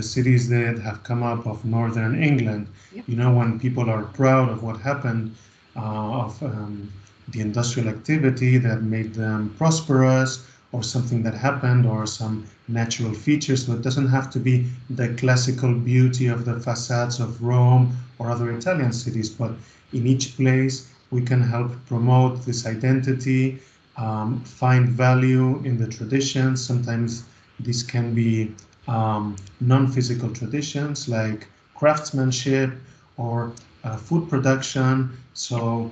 cities that have come up of Northern England. Yep. When people are proud of what happened, of the industrial activity that made them prosperous, or something that happened, or some natural features. So it doesn't have to be the classical beauty of the facades of Rome or other Italian cities, but in each place we can help promote this identity, find value in the traditions. Sometimes these can be non-physical traditions like craftsmanship or food production. So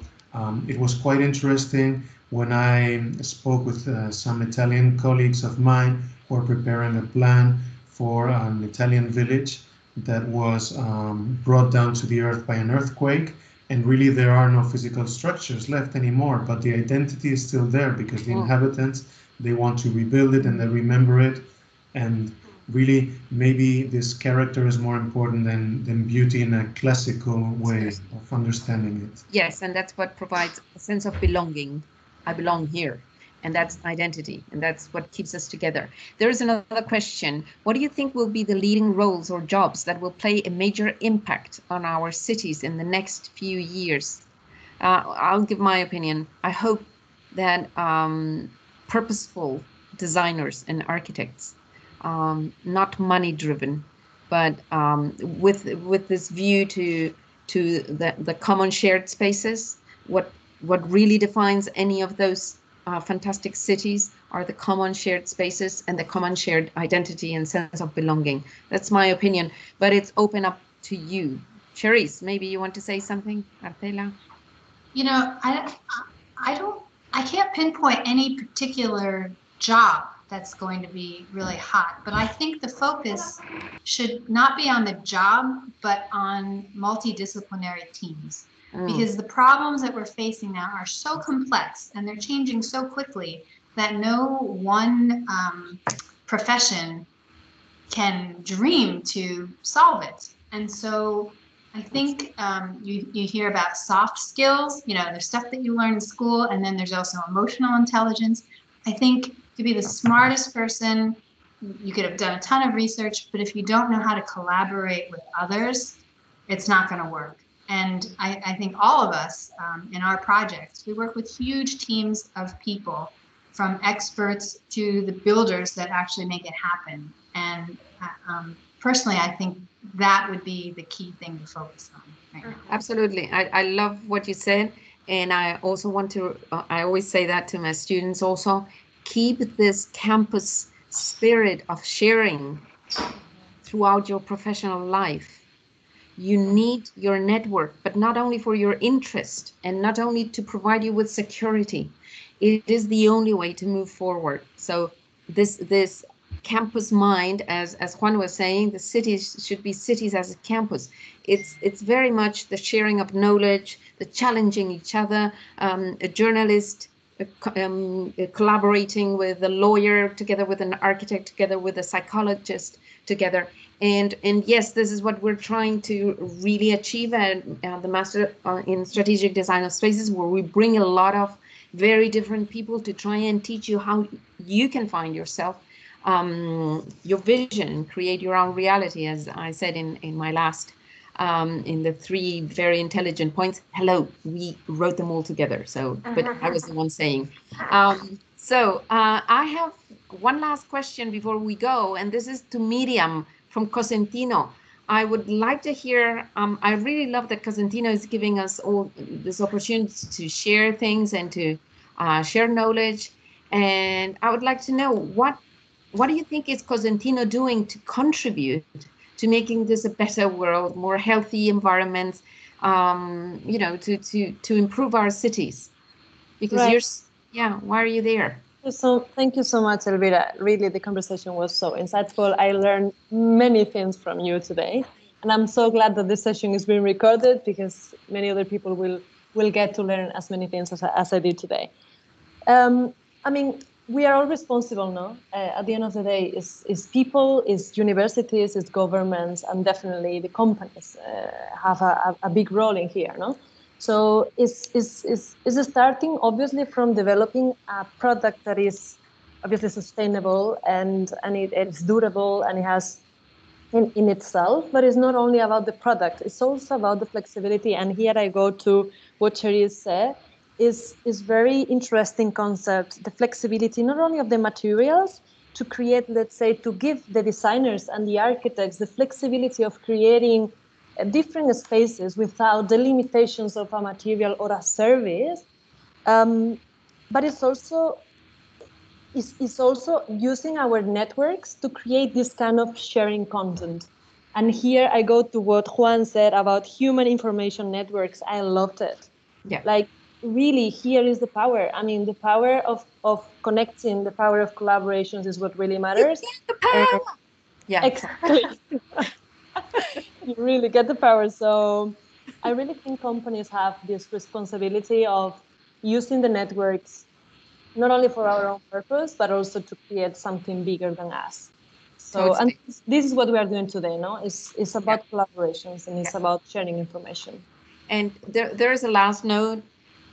it was quite interesting when I spoke with some Italian colleagues of mine who are preparing a plan for an Italian village that was brought down to the earth by an earthquake. And really there are no physical structures left anymore, but the identity is still there because the inhabitants, they want to rebuild it and they remember it. And really, maybe this character is more important than beauty in a classical way of understanding it. Yes, and that's what provides a sense of belonging. I belong here, and that's identity, and that's what keeps us together. There is another question. What do you think will be the leading roles or jobs that will play a major impact on our cities in the next few years? I'll give my opinion. I hope that purposeful designers and architects not money driven, but with this view to the common shared spaces. What really defines any of those fantastic cities are the common shared spaces and the common shared identity and sense of belonging. That's my opinion, but it's open up to you. Charrisse, maybe you want to say something, Marcela? You know, I can't pinpoint any particular job that's going to be really hot, but I think the focus should not be on the job, but on multidisciplinary teams. Because the problems that we're facing now are so complex and they're changing so quickly that no one profession can dream to solve it. And so I think you hear about soft skills, you know, there's stuff that you learn in school, and then there's also emotional intelligence. I think to be the smartest person, you could have done a ton of research, but if you don't know how to collaborate with others, it's not going to work. And I think all of us in our projects, we work with huge teams of people, from experts to the builders that actually make it happen. And personally, I think that would be the key thing to focus on right now. Absolutely. I love what you said. And I also want to, I always say that to my students also, keep this campus spirit of sharing throughout your professional life. You need your network, but not only for your interest and not only to provide you with security. It is the only way to move forward. So this campus mind, as Juan was saying, the cities should be cities as a campus. It's very much the sharing of knowledge, the challenging each other, a journalist collaborating with a lawyer, together with an architect, together with a psychologist, together. And yes, this is what we're trying to really achieve at the Master in Strategic Design of Spaces, where we bring a lot of very different people to try and teach you how you can find yourself, your vision, create your own reality, as I said in my last, in the 3 very intelligent points. Hello, we wrote them all together. So, but I was the one saying. So I have one last question before we go, and this is to Miriam from Cosentino. I would like to hear, I really love that Cosentino is giving us all this opportunity to share things and to share knowledge. And I would like to know, what do you think is Cosentino doing to contribute to making this a better world, more healthy environments, you know, to improve our cities? Because right. Why are you there? So thank you so much, Elvira. Really, the conversation was so insightful. I learned many things from you today. And I'm so glad that this session is being recorded, because many other people will get to learn as many things as I did today. I mean, we are all responsible, no? At the end of the day, is people, is universities, is governments, and definitely the companies have a big role in here, no? So it's starting obviously from developing a product that is obviously sustainable and it's durable and it has in itself, but it's not only about the product, it's also about the flexibility. And here I go to what Charrisse said, is very interesting concept, the flexibility not only of the materials to create, let's say, to give the designers and the architects the flexibility of creating different spaces without the limitations of a material or a service, but it's also using our networks to create this kind of sharing content. And here I go to what Juan said about human information networks. I loved it. Yeah. Like, really, here is the power. I mean, the power of connecting, the power of collaborations is what really matters. The power. Yeah. Exactly. You really get the power. So I really think companies have this responsibility of using the networks, not only for our own purpose, but also to create something bigger than us. So, totally. And this is what we are doing today, no? It's about collaborations, and it's about sharing information. And there is a last note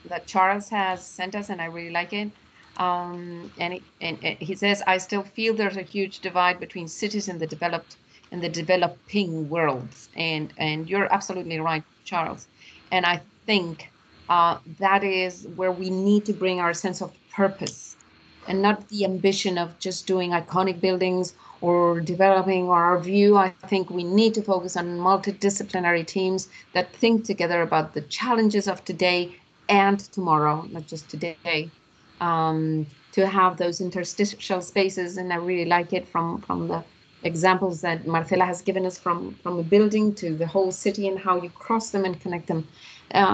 that Charles has sent us, and I really like it. And he says, I still feel there's a huge divide between cities and the developed and the developing worlds. And you're absolutely right, Charles. And I think that is where we need to bring our sense of purpose, and not the ambition of just doing iconic buildings or developing our view, I think we need to focus on multidisciplinary teams that think together about the challenges of today and tomorrow, not just today. To have those interstitial spaces, and I really like it from the examples that Marcela has given us from a building to the whole city and how you cross them and connect them.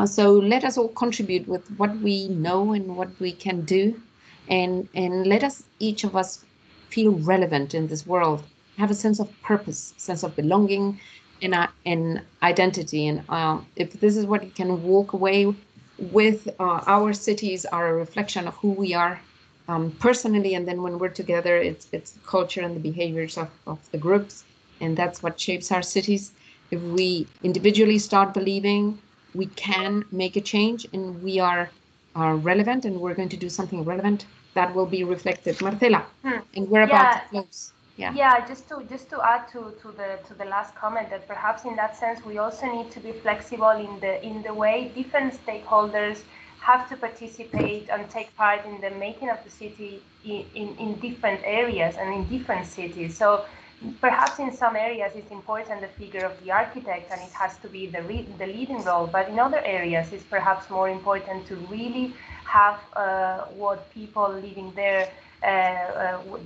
So let us all contribute with what we know and what we can do, and let us, each of us, feel relevant in this world, have a sense of purpose, sense of belonging, and identity. And if this is what you can walk away with, our cities are a reflection of who we are personally, and then when we're together, it's the culture and the behaviors of the groups, and that's what shapes our cities. If we individually start believing we can make a change and we are relevant and we're going to do something relevant, that will be reflected. Marcela, and we're about to close. Yeah, just to add to the last comment, that perhaps in that sense we also need to be flexible in the way different stakeholders have to participate and take part in the making of the city in different areas and in different cities. So perhaps in some areas it's important the figure of the architect and it has to be the leading role, but in other areas it's perhaps more important to really have what people living there,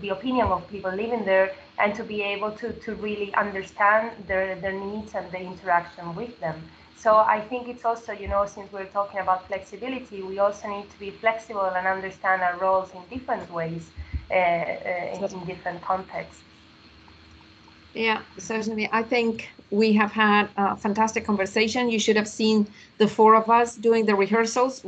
the opinion of people living there, and to be able to really understand their needs and the interaction with them. So I think it's also, since we're talking about flexibility, we also need to be flexible and understand our roles in different ways, in different contexts. Yeah, certainly. I think we have had a fantastic conversation. You should have seen the four of us doing the rehearsals.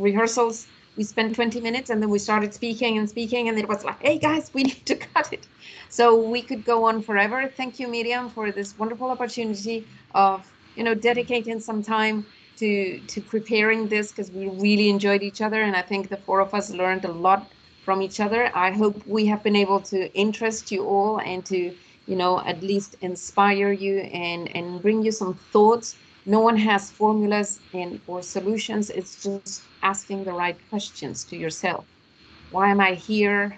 We spent 20 minutes and then we started speaking, and it was like, hey guys, we need to cut it. So we could go on forever. Thank you, Miriam, for this wonderful opportunity of, dedicating some time to preparing this, because we really enjoyed each other. And I think the four of us learned a lot from each other. I hope we have been able to interest you all and to, at least inspire you and bring you some thoughts. No one has formulas or solutions. It's just asking the right questions to yourself. Why am I here?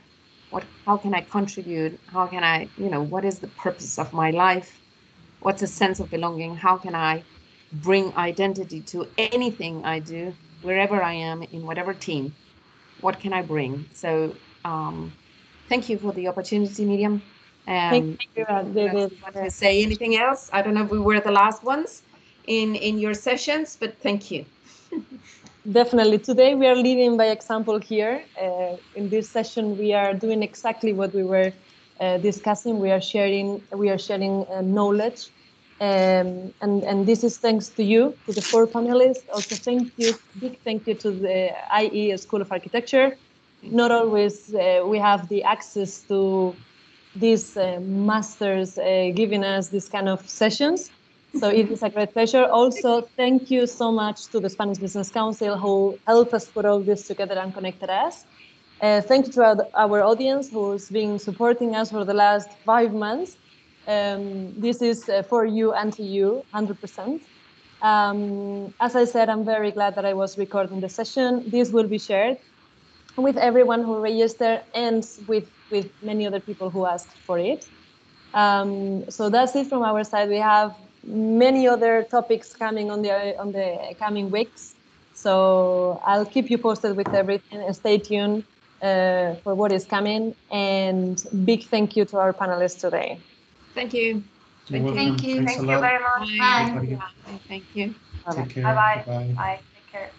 How can I contribute? How can I, what is the purpose of my life? What's a sense of belonging? How can I bring identity to anything I do, wherever I am, in whatever team? What can I bring? So thank you for the opportunity, Miriam. Thank you, David. Want to say anything else? I don't know if we were the last ones in your sessions, but thank you. Definitely. Today we are leading by example here. In this session, we are doing exactly what we were discussing. We are sharing knowledge, and this is thanks to you, to the four panelists. Also, big thank you to the IE School of Architecture. Not always we have the access to these masters giving us this kind of sessions. So it is a great pleasure. Also, thank you so much to the Spanish Business Council who helped us put all this together and connected us. Thank you to our audience who's been supporting us for the last 5 months. This is for you and to you, 100%. As I said, I'm very glad that I was recording the session. This will be shared with everyone who registered and with many other people who asked for it. So that's it from our side. We have many other topics coming on the coming weeks. So I'll keep you posted with everything. Stay tuned for what is coming. And big thank you to our panelists today. Thank you. Thank you. Thank you very much. Bye. Thank you. Take care. Bye-bye. Bye. Bye. Take care.